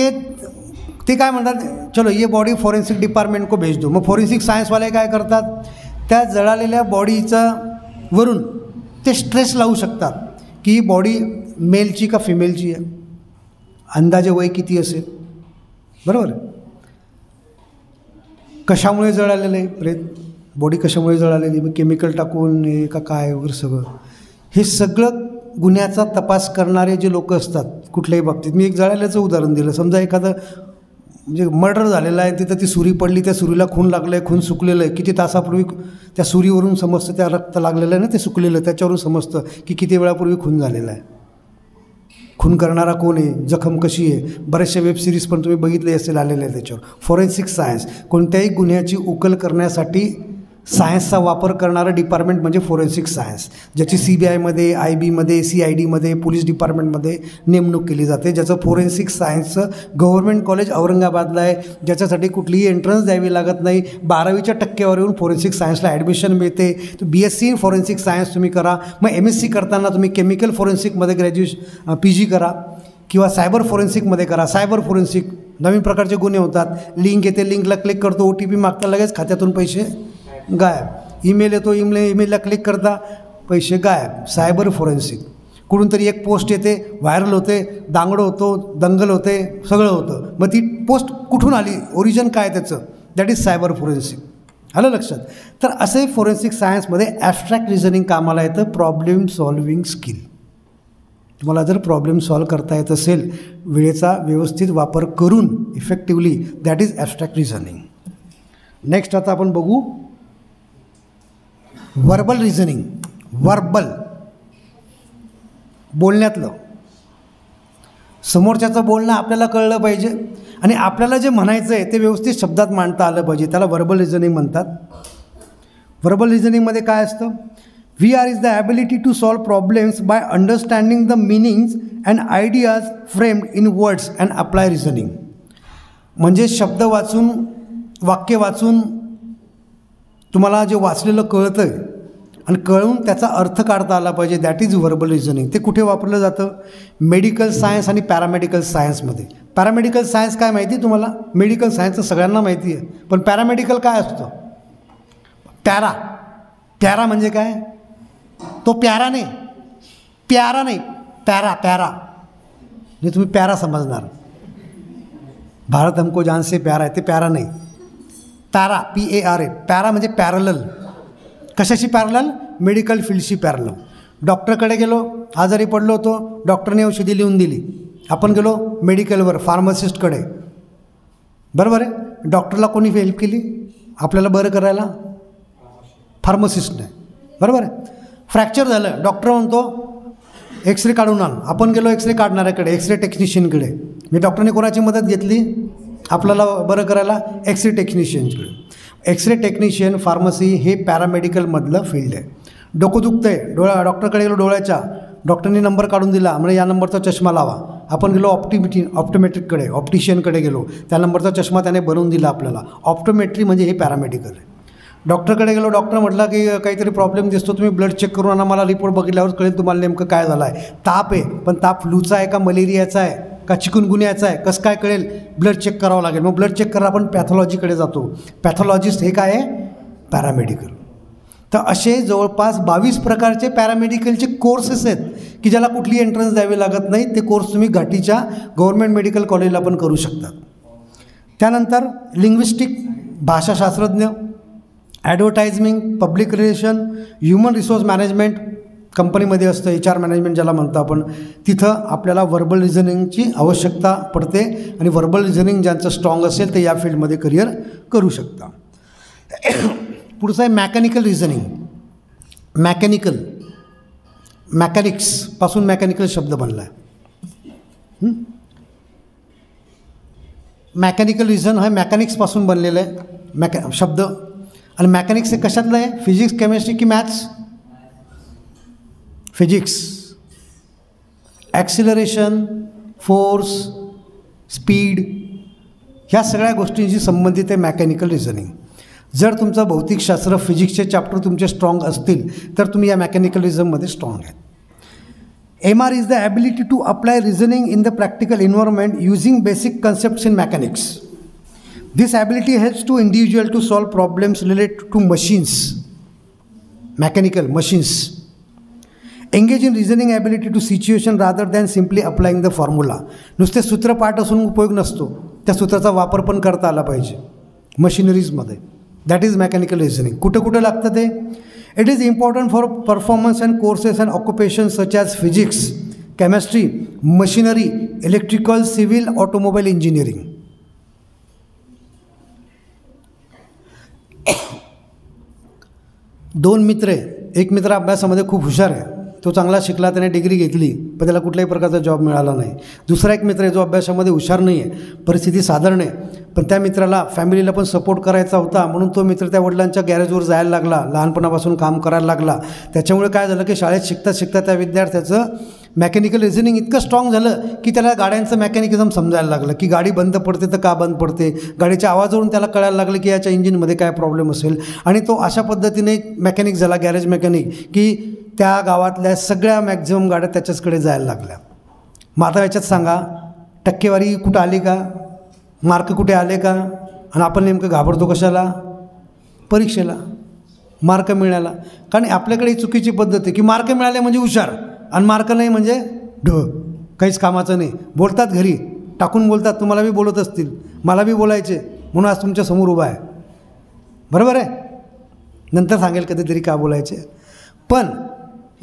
ते काय म्हणतात, चलो ये बॉडी फॉरेन्सिक डिपार्टमेंट को भेज दो. मग फॉरेन्सिक सायन्सवाले काय करतात, त्या जळालेल्या बॉडीचा वरून ते स्ट्रेस लावू शकतात की ही बॉडी मेलची का फिमेलची आहे, अंदाजे वय किती असेल, बरोबर, कशामुळे जळालेलं आहे प्रेत, बॉडी कशामुळे जळालेली, मग केमिकल टाकून हे का काय वगैरे सगळं, हे सगळं गुन्ह्याचा तपास करणारे जे लोक असतात कुठल्याही बाबतीत. मी एक जळाल्याचं उदाहरण दिलं, समजा एखादं म्हणजे मर्डर झालेला आहे, तिथं ती सुरी पडली, त्या सुरीला खून लागलं आहे, खून सुकलेलं आहे, किती तासापूर्वी त्या सुरीवरून समजतं, त्या रक्त लागलेलं आहे ना ते सुकलेलं, त्याच्यावरून समजतं की किती वेळापूर्वी खून झालेला आहे, खून करणारा कोण आहे, जखम कशी आहे. बऱ्याचशा वेबसिरीज पण तुम्ही बघितले असेल आलेले आहे त्याच्यावर. फॉरेन्सिक सायन्स, कोणत्याही गुन्ह्याची उकल करण्यासाठी सायन्सचा वापर करणारं डिपार्टमेंट म्हणजे फॉरेन्सिक सायन्स, ज्याची CBIमध्ये, IBमध्ये, CIDमध्ये, पोलीस डिपार्टमेंटमध्ये नेमणूक केली जाते, ज्याचं फॉरेन्सिक सायन्सचं गव्हर्नमेंट कॉलेज औरंगाबादला आहे, ज्याच्यासाठी कुठलीही एंट्रन्स द्यावी लागत नाही, 12वीच्या टक्केवारीवरून फॉरेन्सिक सायन्सला ॲडमिशन मिळते. तर BSc इन फॉरेन्सिक सायन्स तुम्ही करा, मग MSc करताना तुम्ही केमिकल फॉरेन्सिकमध्ये PG करा किंवा सायबर फॉरेन्सिकमध्ये करा. सायबर फॉरेन्सिक नवीन प्रकारचे गुन्हे होतात, लिंक येते, लिंकला क्लिक करतो, OTP मागता, लगेच खात्यातून पैसे गायब, ईमेल येतो, ईमेलला क्लिक करता, पैसे गायब. सायबर फॉरेन्सिक, कुठून तरी एक पोस्ट येते, व्हायरल होते, दांगडं होतो, दंगल होते, सगळं होतं, मग ती पोस्ट कुठून आली, ओरिजिन काय त्याचं, दॅट इज सायबर फॉरेन्सिक. आलं लक्षात. तर असे फॉरेन्सिक सायन्समध्ये ॲबस्ट्रॅक्ट रिझनिंग कामाला येतं, प्रॉब्लेम सॉल्विंग स्किल. तुम्हाला जर प्रॉब्लेम सॉल्व करता येत असेल वेळेचा व्यवस्थित वापर करून effectively, that is abstract reasoning. Next आता आपण बघू वर्बल रिझनिंग. वर्बल, बोलण्यातलं, समोरच्याचं बोलणं आपल्याला कळलं पाहिजे आणि आपल्याला जे म्हणायचं आहे ते व्यवस्थित शब्दात मांडता आलं पाहिजे, त्याला वर्बल रिझनिंग म्हणतात. वर्बल रिझनिंगमध्ये काय असतं, VR is the ability to solve problems by understanding the meanings and ideas framed in words and apply reasoning. म्हणजे शब्द वाचून, वाक्य वाचून तुम्हाला जे वाचलेलं कळतं आहे आणि कळून त्याचा अर्थ काढता आला पाहिजे, दॅट इज वर्बल रिझनिंग. ते कुठे वापरलं जातं, मेडिकल सायन्स आणि पॅरामेडिकल सायन्समध्ये. पॅरामेडिकल सायन्स काय माहिती आहे तुम्हाला, मेडिकल सायन्सचं सगळ्यांना माहिती आहे, पण पॅरामेडिकल काय असतं, पॅरा, प्यारा म्हणजे काय, तो प्यारा नाही, प्यारा नाही, पॅरा, प्यारा म्हणजे तुम्ही प्यारा समजणार, भारत हमको जान से प्यारा आहे, ते प्यारा नाही, पॅरा, PARA. पॅरा म्हणजे पॅरलल, कशाशी पॅरलल, मेडिकल फील्डशी पॅरलल. डॉक्टरकडे गेलो, आजारी पडलो होतो, डॉक्टरने औषधी लिहून दिली, आपण गेलो मेडिकलवर फार्मासिस्टकडे, बरोबर आहे. डॉक्टरला कोणी हेल्प केली आपल्याला बरं करायला? फार्मासिस्टने, बरोबर आहे. फ्रॅक्चर झालं, डॉक्टर म्हणतो एक्सरे काढून आण, आपण गेलो एक्सरे काढणाऱ्याकडे, एक्सरे टेक्निशियनकडे. मी डॉक्टरने कोणाची मदत घेतली आपल्याला बरं करायला? एक्सरे टेक्निशियनकडे. एक्सरे टेक्निशियन फार्मसी हे पॅरामेडिकलमधलं फील्ड आहे. डोकं दुखतं आहे, डॉक्टरकडे गेलो डोळ्याच्या, डॉक्टरने नंबर काढून दिला, म्हणजे या नंबरचा चष्मा लावा. आपण गेलो ऑप्टोमेट्रिककडे, ऑप्टिशियनकडे गेलो, त्या नंबरचा चष्मा त्याने बनवून दिला आपल्याला. ऑप्टोमेट्री म्हणजे हे पॅरामेडिकल आहे. डॉक्टरकडे गेलो, डॉक्टर म्हटला की काहीतरी प्रॉब्लेम दिसतो, तुम्ही ब्लड चेक करून आणा, मला रिपोर्ट बघितल्यावर कळेल तुम्हाला नेमकं काय झालं आहे. ताप आहे, पण ताप फ्लूचा आहे का मलेरियाचा आहे का चिकनगुन्याचा आहे, कसं काय कळेल? ब्लड चेक करावं लागेल. मग ब्लड चेक करायला आपण पॅथॉलॉजीकडे जातो. पॅथॉलॉजिस्ट हे काय आहे? पॅरामेडिकल. तर असे जवळपास 22 प्रकारचे पॅरामेडिकलचे कोर्सेस आहेत की ज्याला कुठली एंट्रन्स द्यावी लागत नाही. ते कोर्स तुम्ही घाटीच्या गव्हर्मेंट मेडिकल कॉलेजला पण करू शकता. त्यानंतर लिंग्विस्टिक, भाषाशास्त्रज्ञ, advertising, public relation, human resource management कंपनीमध्ये असतं, HR मॅनेजमेंट ज्याला म्हणतो आपण. तिथं आपल्याला व्हर्बल रिझनिंगची आवश्यकता पडते आणि व्हर्बल रिझनिंग ज्यांचं स्ट्रॉंग असेल ते या फील्डमध्ये करिअर करू शकता. पुढचं आहे मॅकॅनिकल रिझनिंग. मॅकॅनिक्सपासून मॅकॅनिकल शब्द बनला आहे. मॅकॅनिकल रिझन हा मॅकॅनिक्सपासून बनलेलं आहे शब्द. आणि मॅकॅनिक्स हे कशातलं आहे? फिजिक्स, केमिस्ट्री की maths? Physics. Acceleration, force, speed ह्या सगळ्या गोष्टींशी संबंधित आहे मॅकॅनिकल रिझनिंग. जर तुमचं भौतिकशास्त्र, फिजिक्सचे चॅप्टर तुमचे स्ट्रॉंग असतील तर तुम्ही या मॅकॅनिकल रिझनमध्ये स्ट्रॉंग आहेत. MR is the ability to apply reasoning in the practical environment using basic concepts in mechanics. This ability helps to individual to solve problems related to machines, mechanical machines. Engage in reasoning ability to situation rather than simply applying the formula. नुसते सूत्रपाठ असून उपयोग नसतो, त्या सूत्राचा वापर पण करता आला पाहिजे मशिनरीजमध्ये. That is mechanical reasoning. कुठं कुठं लागतं ते? It is important for performance and courses and occupation such as physics, chemistry, machinery, electrical, civil, automobile engineering. दोन मित्र आहे. एक मित्र अभ्यासामध्ये खूप हुशार आहे, तो चांगला शिकला, त्याने डिग्री घेतली, पण त्याला कुठल्याही प्रकारचा जॉब मिळाला नाही. दुसरा एक मित्र आहे जो अभ्यासामध्ये हुशार नाही आहे, परिस्थिती साधारण आहे, पण त्या मित्राला फॅमिलीला पण सपोर्ट करायचा होता, म्हणून तो मित्र त्या वडिलांच्या गॅरेजवर जायला लागला, लहानपणापासून काम करायला लागला. त्याच्यामुळे काय झालं की शाळेत शिकता शिकता त्या विद्यार्थ्याचं मेकॅनिकल रिझनिंग इतकं स्ट्रॉंग झालं की त्याला गाड्यांचं मेकॅनिकिझम समजायला लागलं की गाडी बंद पडते तर का बंद पडते, गाडीच्या आवाजावरून त्याला कळायला लागलं की याच्या इंजिनमध्ये काय प्रॉब्लेम असेल. आणि तो अशा पद्धतीने मेकॅनिक झाला, गॅरेज मेकॅनिक, की त्या गावातल्या सगळ्या मॅक्झिमम गाड्या त्याच्याचकडे जायला लागल्या. मग आता याच्यात सांगा टक्केवारी कुठं आली का, मार्क कुठे आले का, आणि आपण नेमकं घाबरतो कशाला? परीक्षेला, मार्क मिळाला. कारण आपल्याकडे ही चुकीची पद्धत आहे की मार्क मिळाले म्हणजे हुशार आणि मार्क नाही म्हणजे काहीच कामाचं नाही. बोलतात घरी टाकून बोलतात, तुम्हाला बी बोलत असतील, मला बी बोलायचे, म्हणून आज तुमच्यासमोर उभा आहे, बरोबर आहे. नंतर सांगेल कधीतरी का बोलायचे. पण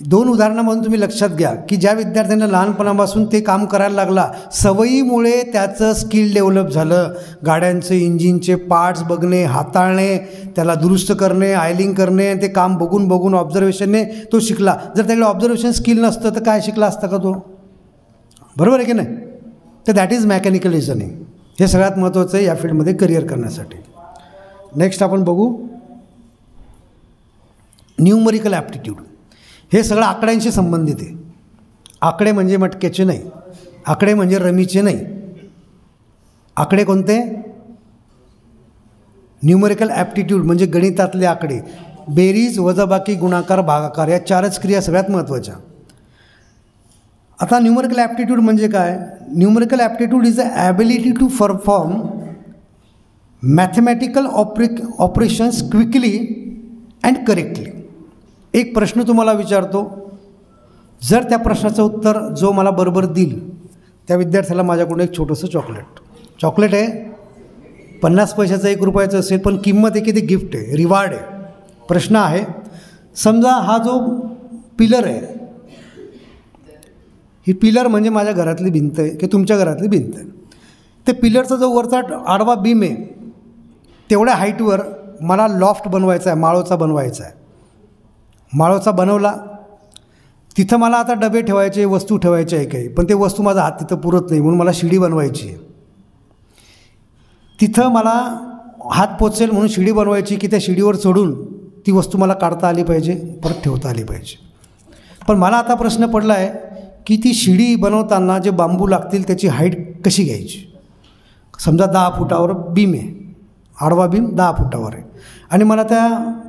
दोन उदाहरणामधून तुम्ही लक्षात घ्या की ज्या विद्यार्थ्यांना लहानपणापासून ते काम करायला लागला, सवयीमुळे त्याचं स्किल डेव्हलप झालं. गाड्यांचे इंजिनचे पार्ट्स बघणे, हाताळणे, त्याला दुरुस्त करणे, आयलिंग करणे, ते काम बघून बघून ऑब्झर्वेशनने तो शिकला. जर त्याकडे ऑब्झर्वेशन स्किल नसतं तर काय शिकला असता का तो? बरोबर आहे की नाही? तर दॅट इज मेकॅनिकल रिझनिंग. हे सगळ्यात महत्त्वाचं आहे या फील्डमध्ये करिअर करण्यासाठी. नेक्स्ट आपण बघू न्यूमरिकल ॲप्टिट्यूड. हे सगळं आकड्यांशी संबंधित आहे. आकडे म्हणजे मटक्याचे नाही, आकडे म्हणजे रमीचे नाही. आकडे कोणते? न्यूमरिकल ॲप्टिट्यूड म्हणजे गणितातले आकडे, बेरीज, वजाबाकी, गुणाकार, भागाकार, या चारच क्रिया सगळ्यात महत्त्वाच्या. आता न्यूमरिकल ॲप्टिट्यूड म्हणजे काय? Numerical aptitude is a ability to perform mathematical operations quickly and correctly. एक प्रश्न तुम्हाला विचारतो, जर त्या प्रश्नाचं उत्तर जो मला बरोबर देईल त्या विद्यार्थ्याला माझ्याकडून एक छोटंसं चॉकलेट आहे. 50 पैशाचं 1 रुपयाचं असेल, पण किंमत आहे की ते गिफ्ट आहे, रिवॉर्ड आहे. प्रश्न आहे, समजा हा जो पिलर आहे, ही पिलर म्हणजे माझ्या घरातली भिंत आहे की तुमच्या घरातली भिंत आहे. ते पिलरचा जो वरचा आडवा बीम आहे तेवढ्या हाईटवर मला लॉफ्ट बनवायचा आहे, माळोचा बनवायचा आहे. माळोचा बनवला, तिथं मला आता डबे ठेवायचे, वस्तू ठेवायचे आहे काही, पण ते वस्तू माझा हात तिथं पुरत नाही, म्हणून मला शिडी बनवायची आहे. तिथं मला हात पोचेल म्हणून शिडी बनवायची की त्या शिडीवर चढून ती वस्तू मला काढता आली पाहिजे, परत ठेवता आली पाहिजे. पण मला आता प्रश्न पडला आहे की ती शिडी बनवताना जे बांबू लागतील त्याची हाईट कशी घ्यायची. समजा 10 फुटावर बीम आहे, आडवा बीम 10 फुटावर आहे आणि मला त्या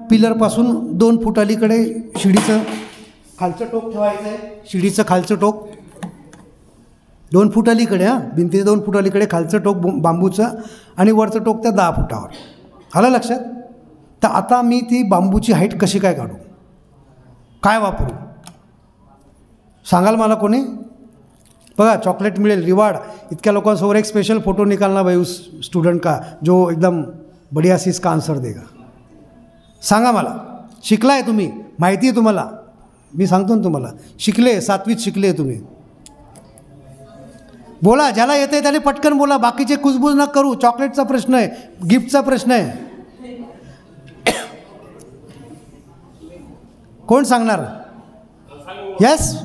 पिलरपासून 2 फूट अलीकडे शिडीचं खालचं टोक ठेवायचं आहे. शिडीचं खालचं टोक 2 फूट अलीकडे, भिंतीचे 2 फूट अलीकडे खालचं टोक बांबूचं आणि वरचं टोक त्या 10 फुटावर. आलं लक्षात. तर आता मी ती बांबूची हाईट कशी काय काढू, काय वापरू सांगाल मला कोणी. बघा चॉकलेट मिळेल, रिवार्ड. इतक्या लोकांसमोर एक स्पेशल फोटो निकालना भाई उस स्टूडेंट का जो एकदम बढ़िया सी इसका आंसर देगा. सांगा मला. शिकला आहे तुम्ही, माहिती आहे तुम्हाला, मी सांगतो ना तुम्हाला, शिकले, 7वीत शिकले तुम्ही. बोला, ज्याला येते त्याने पटकन बोला, बाकीचे कुजबूज न करू. चॉकलेटचा प्रश्न आहे, गिफ्टचा प्रश्न आहे. कोण सांगणार. यस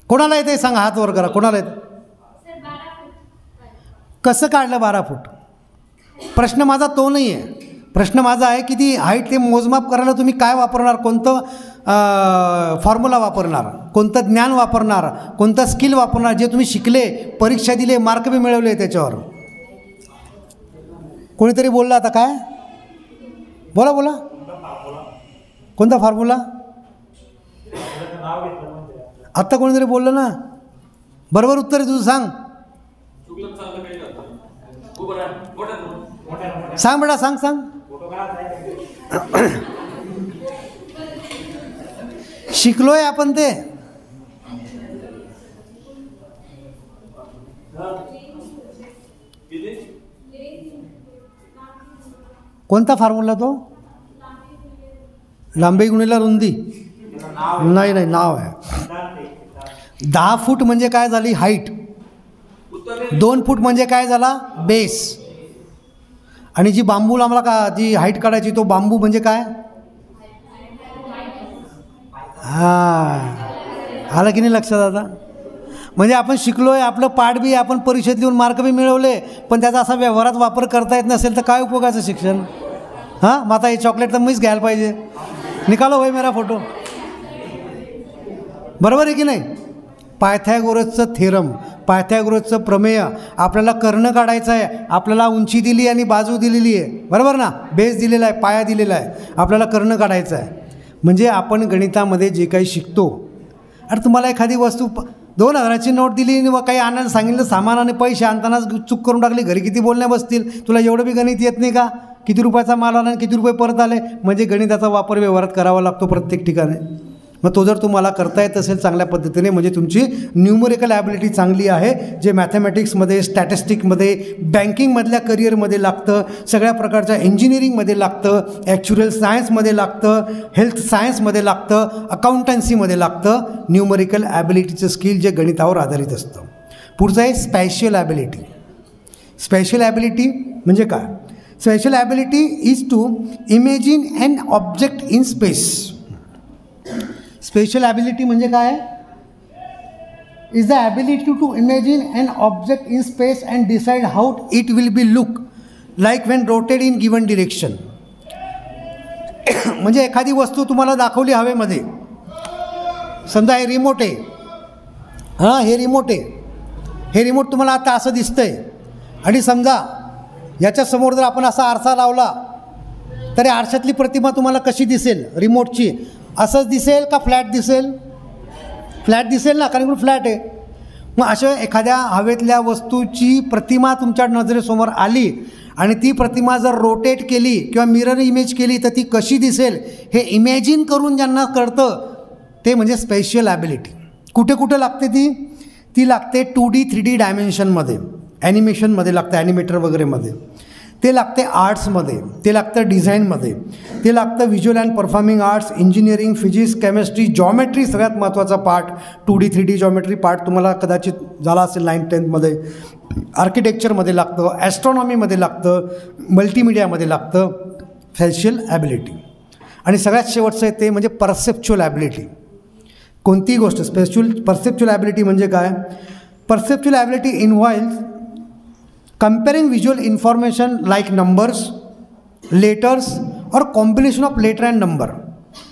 कोणाला येते सांगा, हात वर करा. कोणाला येते. कसं काढलं 12 फूट. प्रश्न माझा तो नाही आहे. प्रश्न माझा आहे की ती हाईट ते मोजमाप करायला तुम्ही काय वापरणार, कोणतं फॉर्म्युला वापरणार, कोणतं ज्ञान वापरणार, कोणतं स्किल वापरणार, जे तुम्ही शिकले, परीक्षा दिले, मार्क बी मिळवले त्याच्यावर. कोणीतरी बोलला आता काय. बोला बोला. कोणता फॉर्म्युला. आत्ता कोणीतरी बोललं ना. बरोबर उत्तर आहे तुझं, सांग. सांग बेटा, सांग सांग. शिकलोय आपण ते. कोणता फॉर्म्युला तो. लांबी गुणिले रुंदी. नाही नाही, नाव आहे. 10 फूट म्हणजे काय झाली हाईट, 2 फूट म्हणजे काय झाला बेस. आणि जी बांबूला आम्हाला का जी हाईट काढायची तो बांबू म्हणजे काय. हां, आलं की नाही लक्षात आता. म्हणजे आपण शिकलो आहे, आपलं पाठ बी आपण परीक्षेत लिहून मार्क बी मिळवले, पण त्याचा असा व्यवहारात वापर करता येत नसेल तर काय उपयोगाचं शिक्षण. हां, मग आता हे चॉकलेट तर मीच घ्यायला पाहिजे. निकालो भाई मेरा फोटो. बरोबर आहे की नाही. पायथागोरसचं थेरम, पायथागोरसचं प्रमेय. आपल्याला कर्ण काढायचं आहे, आपल्याला उंची दिली आणि बाजू दिलेली आहे, बरोबर ना. बेस दिलेला आहे, पाया दिलेला आहे, आपल्याला कर्ण काढायचं आहे. म्हणजे आपण गणितामध्ये जे काही शिकतो. अरे तुम्हाला एखादी वस्तू 2000ची नोट दिली व काही आणायला सांगितलं सामान आणि पैसे आणतानाच चूक करून टाकली, घरी किती बोलण्या बसतील. तुला एवढं बी गणित येत नाही का. किती रुपयाचा माल आला आणि किती रुपये परत आले. म्हणजे गणिताचा वापर व्यवहारात करावा लागतो प्रत्येक ठिकाणी. मग तो जर तुम्हाला करता येत असेल चांगल्या पद्धतीने म्हणजे तुमची न्यूमरिकल ॲबिलिटी चांगली आहे, जे मॅथमॅटिक्समध्ये, स्टॅटिस्टिकमध्ये, बँकिंगमधल्या करिअरमध्ये लागतं, सगळ्या प्रकारच्या इंजिनिअरिंगमध्ये लागतं, ॲक्च्युरल सायन्समध्ये लागतं, हेल्थ सायन्समध्ये लागतं, अकाउंटन्सीमध्ये लागतं. न्यूमरिकल ॲबिलिटीचं स्किल जे गणितावर आधारित असतं. पुढचं आहे स्पॅशियल ॲबिलिटी. स्पॅशियल ॲबिलिटी म्हणजे काय. Spatial ability is to imagine an object in space. Special ability म्हणजे काय. Is the ability to imagine an object in space and decide how it will be look like when rotated in given direction. म्हणजे एखादी वस्तू तुम्हाला दाखवली हवेमध्ये. समजा हे रिमोट आहे. हां, हे रिमोट आहे. हे रिमोट तुम्हाला आता असं दिसतं आहे आणि समजा याच्यासमोर जर आपण असा आरसा लावला तर या आरशातली प्रतिमा तुम्हाला कशी दिसेल रिमोटची. असंच दिसेल का फ्लॅट दिसेल. फ्लॅट दिसेल ना, कारण फ्लॅट आहे. मग अशा एखाद्या हवेतल्या वस्तूची प्रतिमा तुमच्या नजरेसमोर आली आणि ती प्रतिमा जर रोटेट केली किंवा मिरर इमेज केली तर ती कशी दिसेल हे इमॅजिन करून ज्यांना कळतं ते म्हणजे स्पेशियल ॲबिलिटी. कुठे कुठे लागते ती लागते 2D 3D डायमेन्शनमध्ये, ॲनिमेशनमध्ये लागते, ॲनिमेटर वगैरेमध्ये. ते लागते आर्ट्समध्ये, ते लागतं डिझाईनमध्ये, ते लागतं visual and performing arts, engineering, physics, chemistry, geometry सगळ्यात महत्त्वाचा part, 2D 3D geometry part तुम्हाला कदाचित झाला असेल 9th 10thमध्ये. आर्किटेक्चरमध्ये लागतं, ॲस्ट्रॉनॉमीमध्ये लागतं, मल्टीमीडियामध्ये लागतं, फॅशियल ॲबिलिटी. आणि सगळ्यात शेवटचं आहे ते म्हणजे परसेप्च्युअल ॲबिलिटी. कोणतीही गोष्ट परसेप्च्युअल ॲबिलिटी म्हणजे काय? Perceptual ability involves comparing visual information like numbers, letters और combination of letter and number.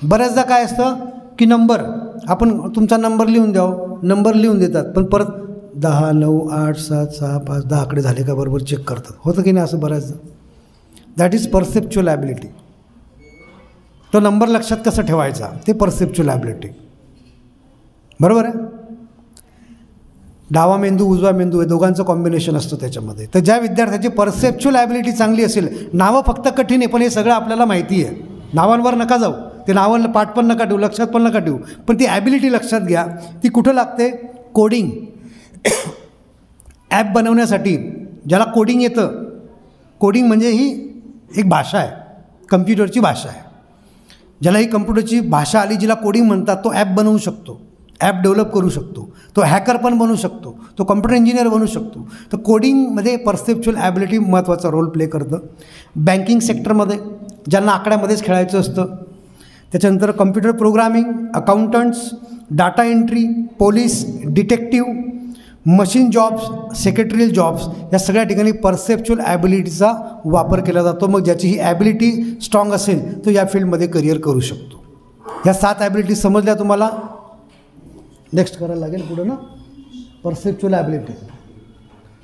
बऱ्याचदा काय असतं की नंबर आपण तुमचा नंबर लिहून द्यावं, नंबर लिहून देतात, पण परत 10, 9, 8, 7, 6, 5, 10 आकडे झाले का बरोबर चेक करतात. होतं की नाही असं बऱ्याचदा? That is perceptual ability. तो नंबर लक्षात कसं ठेवायचा ते परसेप्च्युअल ॲबिलिटी. बरोबर आहे? डावा मेंदू उजवा मेंदू हे दोघांचं कॉम्बिनेशन असतं त्याच्यामध्ये. तर ज्या विद्यार्थ्याची परसेप्च्युअल ॲबिलिटी चांगली असेल, नावं फक्त कठीण आहे पण हे सगळं आपल्याला माहिती आहे, नावांवर नका जाऊ, ते नावांना पाठ पण नका ठेवू, लक्षात पण नका ठेवू, पण ती ॲबिलिटी लक्षात घ्या. ती कुठं लागते? कोडिंग. ॲप बनवण्यासाठी ज्याला कोडिंग येतं, कोडिंग म्हणजे ही एक भाषा आहे, कम्प्युटरची भाषा आहे. ज्याला ही कम्प्युटरची भाषा आली, जिला कोडिंग म्हणतात, तो ॲप बनवू शकतो, ॲप डेव्हलप करू शकतो, तो हॅकर पण बनू शकतो, तो कम्प्युटर इंजिनियर बनू शकतो. तर कोडिंगमध्ये परसेप्च्युअल ॲबिलिटी महत्त्वाचा रोल प्ले करतं. बँकिंग सेक्टरमध्ये ज्यांना आकड्यामध्येच खेळायचं असतं, त्याच्यानंतर computer programming, accountants, data entry, police, detective, machine jobs, secretarial jobs, या सगळ्या ठिकाणी परसेप्च्युअल ॲबिलिटीचा वापर केला जातो. मग ज्याची ही ॲबिलिटी स्ट्रॉंग असेल तो या फील्डमध्ये करिअर करू शकतो. ह्या 7 ॲबिलिटी समजल्या तुम्हाला? नेक्स्ट करायला लागेल पुढं ना. Perceptual ability,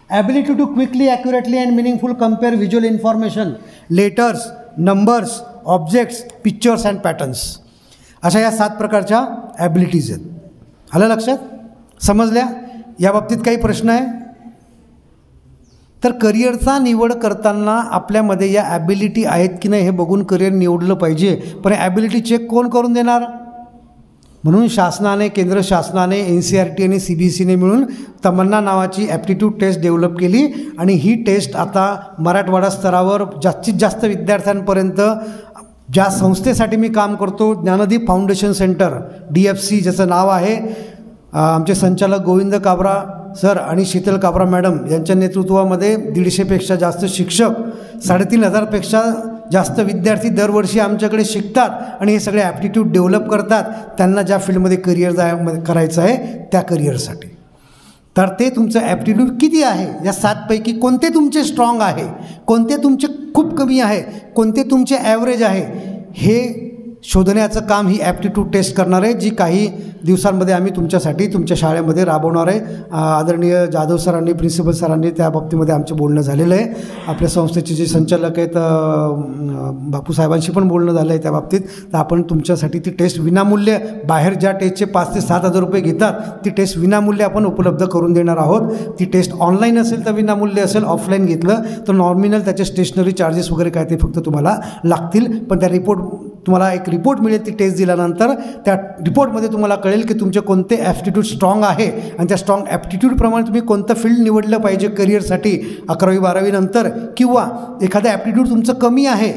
ability to quickly, accurately and meaningful compare visual information, letters, numbers, objects, pictures and patterns. अशा या 7 प्रकारच्या ॲबिलिटीज आहेत. आलं लक्षात? समजल्या? या बाबतीत काही प्रश्न आहे? तर करिअरचा निवड करताना आपल्यामध्ये या ॲबिलिटी आहेत की नाही हे बघून करिअर निवडलं पाहिजे. पण ॲबिलिटी चेक कोण करून देणार? म्हणून शासनाने, केंद्र शासनाने, NCERT आणि CBSEने मिळून तमन्ना नावाची ॲप्टिट्यूड टेस्ट डेव्हलप केली. आणि ही टेस्ट आता मराठवाडा स्तरावर जास्तीत जास्त विद्यार्थ्यांपर्यंत, ज्या संस्थेसाठी मी काम करतो, ज्ञानदीप फाउंडेशन सेंटर, DFC ज्याचं नाव आहे, आमचे संचालक गोविंद काबरा सर आणि शीतल काबरा मॅडम यांच्या नेतृत्वामध्ये 150पेक्षा जास्त शिक्षक, 3,500पेक्षा जास्त विद्यार्थी दरवर्षी आमच्याकडे शिकतात आणि हे सगळे ॲप्टिट्यूड डेव्हलप करतात त्यांना ज्या फील्डमध्ये करिअर करायचं आहे त्या करिअरसाठी. तर ते तुमचं ॲप्टिट्यूड किती आहे, या 7पैकी कोणते तुमचे स्ट्रॉंग आहे, कोणते तुमचे खूप कमी आहे, कोणते तुमचे ॲव्हरेज आहे, हे शोधण्याचं काम ही ॲप्टिट्यूड टेस्ट करणार आहे, जी काही दिवसांमध्ये आम्ही तुमच्यासाठी तुमच्या शाळेमध्ये राबवणार आहे. आदरणीय जाधव सरांनी, प्रिन्सिपल सरांनी त्या बाबतीमध्ये आमचं बोलणं झालेलं आहे. आपल्या संस्थेचे जे संचालक आहेत बापू साहेबांशी पण बोलणं झालं आहे त्या बाबतीत. तर आपण तुमच्यासाठी ती टेस्ट विनामूल्य, बाहेर ज्या टेस्टचे 5,000 ते 7,000 रुपये घेतात ती टेस्ट विनामूल्य आपण उपलब्ध करून देणार आहोत. ती टेस्ट ऑनलाईन असेल तर विनामूल्य असेल, ऑफलाईन घेतलं तर नॉमिनल त्याचे स्टेशनरी चार्जेस वगैरे काय ते फक्त तुम्हाला लागतील. पण त्या तुम्हाला एक रिपोर्ट मिळेल ती टेस्ट दिल्यानंतर. त्या रिपोर्टमध्ये तुम्हाला कळेल की तुमचे कोणते ॲप्टिट्यूड स्ट्रॉंग आहे आणि त्या स्ट्रॉंग ॲप्टिट्यूडप्रमाणे तुम्ही कोणतं फील्ड निवडलं पाहिजे करिअरसाठी 11वी-12वी नंतर. किंवा एखादं ॲप्टिट्यूड तुमचं कमी आहे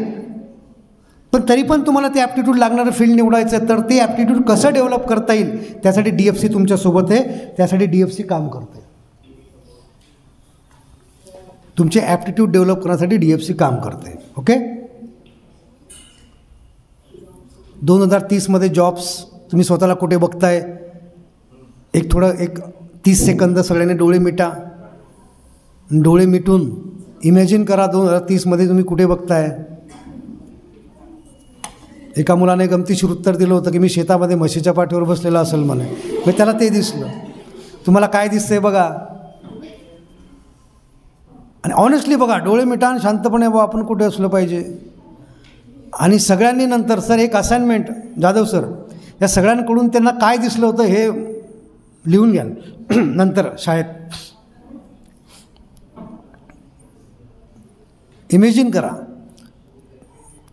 पण तरी पण तुम्हाला ते ॲप्टिट्यूड लागणारं फील्ड निवडायचं, तर ते ॲप्टिट्यूड कसं डेव्हलप करता येईल त्यासाठी DFC तुमच्यासोबत आहे. त्यासाठी DFC काम करते. तुमचे ॲप्टिट्यूड डेव्हलप करण्यासाठी DFC काम करते. ओके. 2030मध्ये जॉब्स तुम्ही स्वतःला कुठे बघताय? एक 30 सेकंद सगळ्यांनी डोळे मिटा. डोळे मिटून इमॅजिन करा 2030मध्ये तुम्ही कुठे बघताय. एका मुलाने गमतीशीर उत्तर दिलं होतं की मी शेतामध्ये म्हशीच्या पाठीवर बसलेला असेल म्हणे. मग त्याला ते दिसलं. तुम्हाला काय दिसतंय बघा आणि ऑनेस्टली बघा, डोळे मिटा आणि शांतपणे बघा आपण कुठे असलं पाहिजे. आणि सगळ्यांनी नंतर सर एक असाइनमेंट जाधव सर, या सगळ्यांकडून त्यांना काय दिसलं होतं हे लिहून घ्याल नंतर शाळेत. इमॅजिन करा.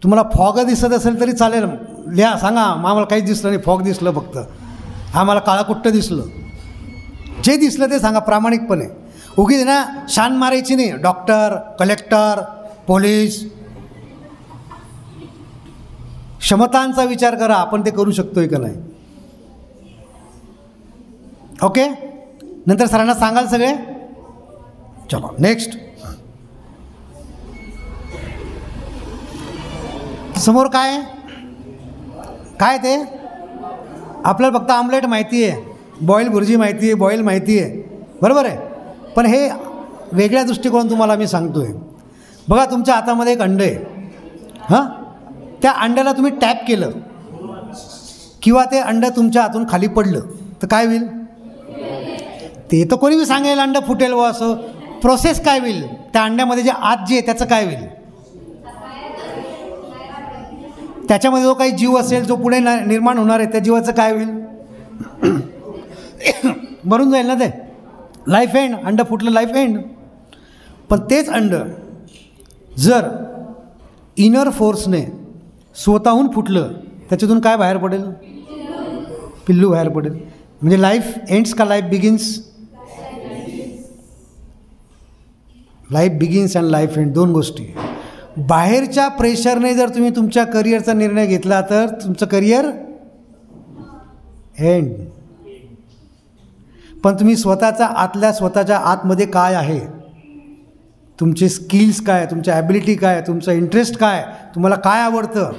तुम्हाला फॉग दिसत असेल तरी चालेल, लिहा, सांगा आम्हाला काहीच दिसलं नाही, फॉग दिसलं फक्त, आम्हाला काळाकुट्ट दिसलं. जे दिसलं ते सांगा प्रामाणिकपणे. उगीच ना शान मारायची नाही. Doctor, collector, police. क्षमतांचा विचार करा, आपण ते करू शकतोय का नाही. ओके, नंतर सरांना सांगाल सगळे. चलो नेक्स्ट. समोर काय काय ते आपल्याला फक्त आमलेट माहिती आहे, बॉईल भुर्जी माहिती आहे, बॉईल माहिती आहे, बरोबर आहे. पण हे वेगळ्या दृष्टिकोन तुम्हाला मी सांगतो आहे. बघा, तुमच्या हातामध्ये एक अंडं आहे. हां, त्या अंड्याला तुम्ही टॅप केलं किंवा ते अंडं तुमच्या हातून खाली पडलं तर काय होईल? ते तर कोणी बी सांगेल अंडं फुटेल व असं. प्रोसेस काय होईल? त्या अंड्यामध्ये जे आत जे आहे त्याचं काय होईल? त्याच्यामध्ये जो काही जीव असेल, जो पुढे निर्माण होणार आहे, त्या जीवाचं काय होईल? मरून जाईल ना ते. Life end. अंडं फुटलं, लाईफ एंड. पण तेच अंडं जर इनर फोर्सने स्वतःहून फुटलं, त्याच्यातून काय बाहेर पडेल? पिल्लू बाहेर पडेल. म्हणजे लाईफ एंड्स का life begins? Life begins and life end, दोन गोष्टी. बाहेरच्या प्रेशरने जर तुम्ही तुमच्या करिअरचा निर्णय घेतला तर तुमचं करिअर एंड. पण तुम्ही स्वतःच्या आतमध्ये काय आहे, तुमचे स्किल्स काय, तुमच्या ॲबिलिटी काय, तुमचा इंटरेस्ट काय, तुम्हाला काय आवडतं,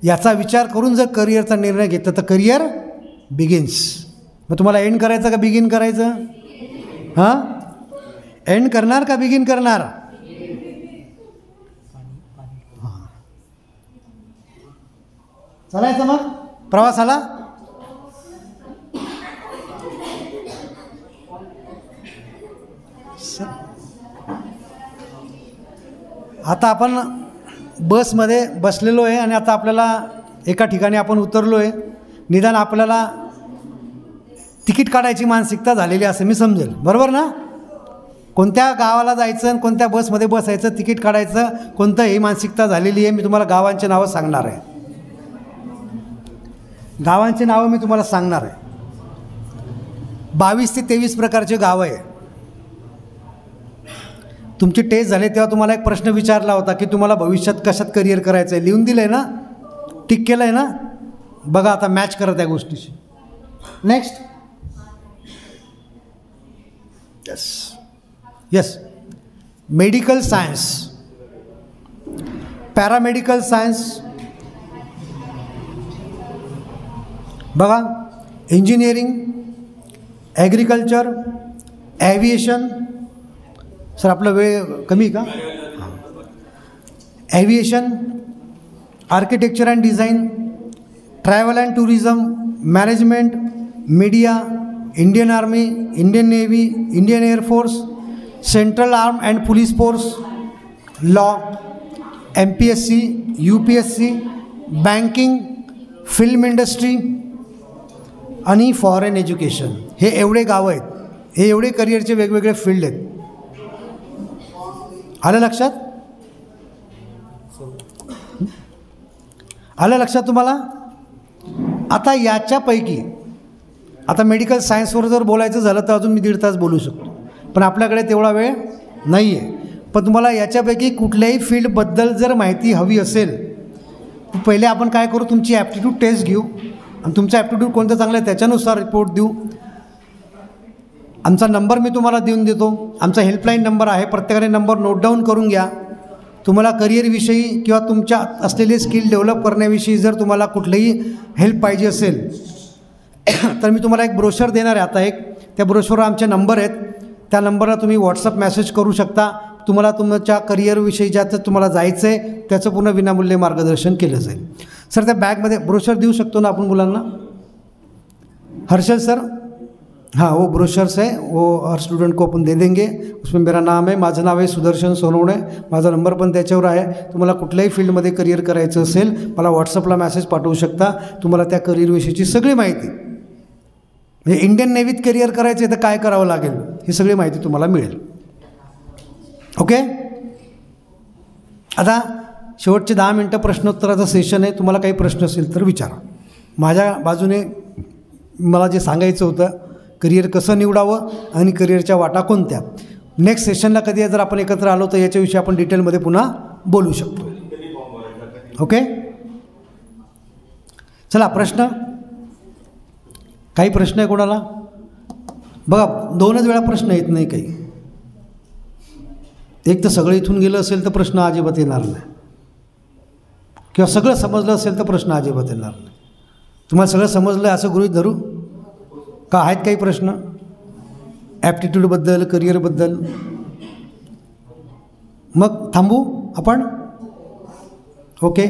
याचा विचार करून जर करिअरचा निर्णय घेतला तर करिअर बिगिन्स. मग तुम्हाला एंड करायचं का बिगिन करायचं? हां, एंड करणार का बिगिन करणार? चालायचं मग प्रवासाला. आता आपण बसमध्ये बसलेलो आहे आणि आता आपल्याला एका ठिकाणी आपण उतरलो आहे. निदान आपल्याला तिकीट काढायची मानसिकता झालेली असं मी समजेल, बरोबर ना? कोणत्या गावाला जायचं आणि कोणत्या बसमध्ये बसायचं, तिकीट काढायचं कोणतं, ही मानसिकता झालेली आहे. मी तुम्हाला गावांची नावं सांगणार आहे. गावांची नावं मी तुम्हाला सांगणार आहे. 22 ते 23 प्रकारचे गावं आहे. तुमची टेस्ट झाली तेव्हा तुम्हाला एक प्रश्न विचारला होता की तुम्हाला भविष्यात कशात करिअर करायचं आहे. लिहून दिलं आहे ना, टिक केलं आहे ना. बघा आता मॅच करा त्या गोष्टीशी. Next. Yes, medical science, paramedical science, बघा, इंजिनिअरिंग, ॲग्रिकल्चर, ॲव्हिएशन. सर आपला वेळ कमी का? Aviation, architecture and design, travel and tourism, management, media, Indian army, Indian navy, Indian air force, central arm and police force, law, MPSC, UPSC, banking, film industry आणि foreign education. हे एवढे गावं आहेत, हे एवढे करिअरचे वेगवेगळे फील्ड आहेत. आलं लक्षात? आलं लक्षात तुम्हाला? आता याच्यापैकी आता मेडिकल सायन्सवर जर बोलायचं झालं तर अजून मी 1.5 तास बोलू शकतो, पण आपल्याकडे तेवढा वेळ नाही आहे. पण तुम्हाला याच्यापैकी कुठल्याही फील्डबद्दल जर माहिती हवी असेल तर पहिले आपण काय करू, तुमची ॲप्टिट्यूड टेस्ट घेऊ आणि तुमचं ॲप्टिट्यूड कोणतं चांगलं आहे त्याच्यानुसार रिपोर्ट देऊ. आमचा नंबर मी तुम्हाला देऊन देतो. आमचा हेल्पलाईन नंबर आहे, प्रत्येकाने नंबर नोट डाऊन करून घ्या. तुम्हाला करिअरविषयी किंवा तुमच्या असलेले स्किल डेव्हलप करण्याविषयी जर तुम्हाला कुठलीही हेल्प पाहिजे असेल तर मी तुम्हाला एक ब्रोशर देणार आहे आता. त्या ब्रोशरवर आमचे नंबर आहेत, त्या नंबरला तुम्ही व्हॉट्सअप मेसेज करू शकता. तुम्हाला तुमच्या करिअरविषयी ज्याचं तुम्हाला जायचं आहे त्याचं पूर्ण विनामूल्य मार्गदर्शन केलं जाईल. सर त्या बॅगमध्ये ब्रोशर देऊ शकतो ना आपण मुलांना? हर्षल सर, हाँ वो ब्रोशर्स है, वो हर स्टूडेंट को अपन दे देंगे. उसमें मेरा नाम आहे, माझं नाव आहे सुदर्शन सोनवणे, माझा नंबर पण त्याच्यावर आहे. तुम्हाला कुठल्याही फील्डमध्ये करिअर करायचं असेल मला व्हॉट्सअपला मेसेज पाठवू शकता. तुम्हाला त्या करिअरविषयीची सगळी माहिती, म्हणजे इंडियन नेव्हीत करिअर करायचं आहे तर काय करावं लागेल ही सगळी माहिती तुम्हाला मिळेल. ओके. आता शेवटचे 10 मिनटं प्रश्नोत्तराचं सेशन आहे. तुम्हाला काही प्रश्न असेल तर विचारा. माझ्या बाजूने मला जे सांगायचं होतं, करिअर कसं निवडावं आणि करिअरच्या वाटा कोणत्या, नेक्स्ट सेशनला कधी जर आपण एकत्र आलो तर याच्याविषयी आपण डिटेलमध्ये पुन्हा बोलू शकतो. ओके, चला प्रश्न, काही प्रश्न आहे कोणाला? बघा 2च वेळा प्रश्न येत नाही काही. एक तर सगळं इथून गेलं असेल तर प्रश्न अजिबात येणार नाही, किंवा सगळं समजलं असेल तर प्रश्न अजिबात येणार नाही. तुम्हाला सगळं समजलं आहे असं गृहीत धरू का? आहेत काही प्रश्न ॲप्टिट्यूडबद्दल, करिअरबद्दल? मग थांबू आपण. ओके,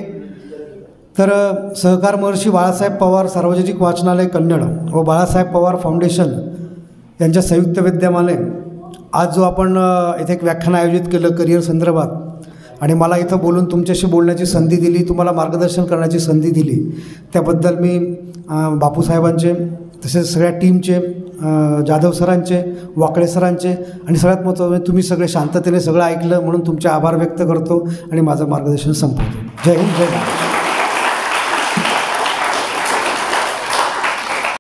तर सहकार महर्षी बाळासाहेब पवार सार्वजनिक वाचनालय कन्नड व बाळासाहेब पवार फाउंडेशन यांच्या संयुक्त विद्यमाने आज जो आपण इथे एक व्याख्यान आयोजित केलं करिअर संदर्भात, आणि मला इथं बोलून तुमच्याशी बोलण्याची संधी दिली, तुम्हाला मार्गदर्शन करण्याची संधी दिली, त्याबद्दल मी बापूसाहेबांचे, तसेच सगळ्या टीमचे, जाधव सरांचे, वाकळे सरांचे, आणि सगळ्यात महत्त्वाचं तुम्ही सगळे शांततेने सगळं ऐकलं म्हणून तुमचे आभार व्यक्त करतो आणि माझं मार्गदर्शन संपवतो. जय हिंद, जय महाराष्ट्र.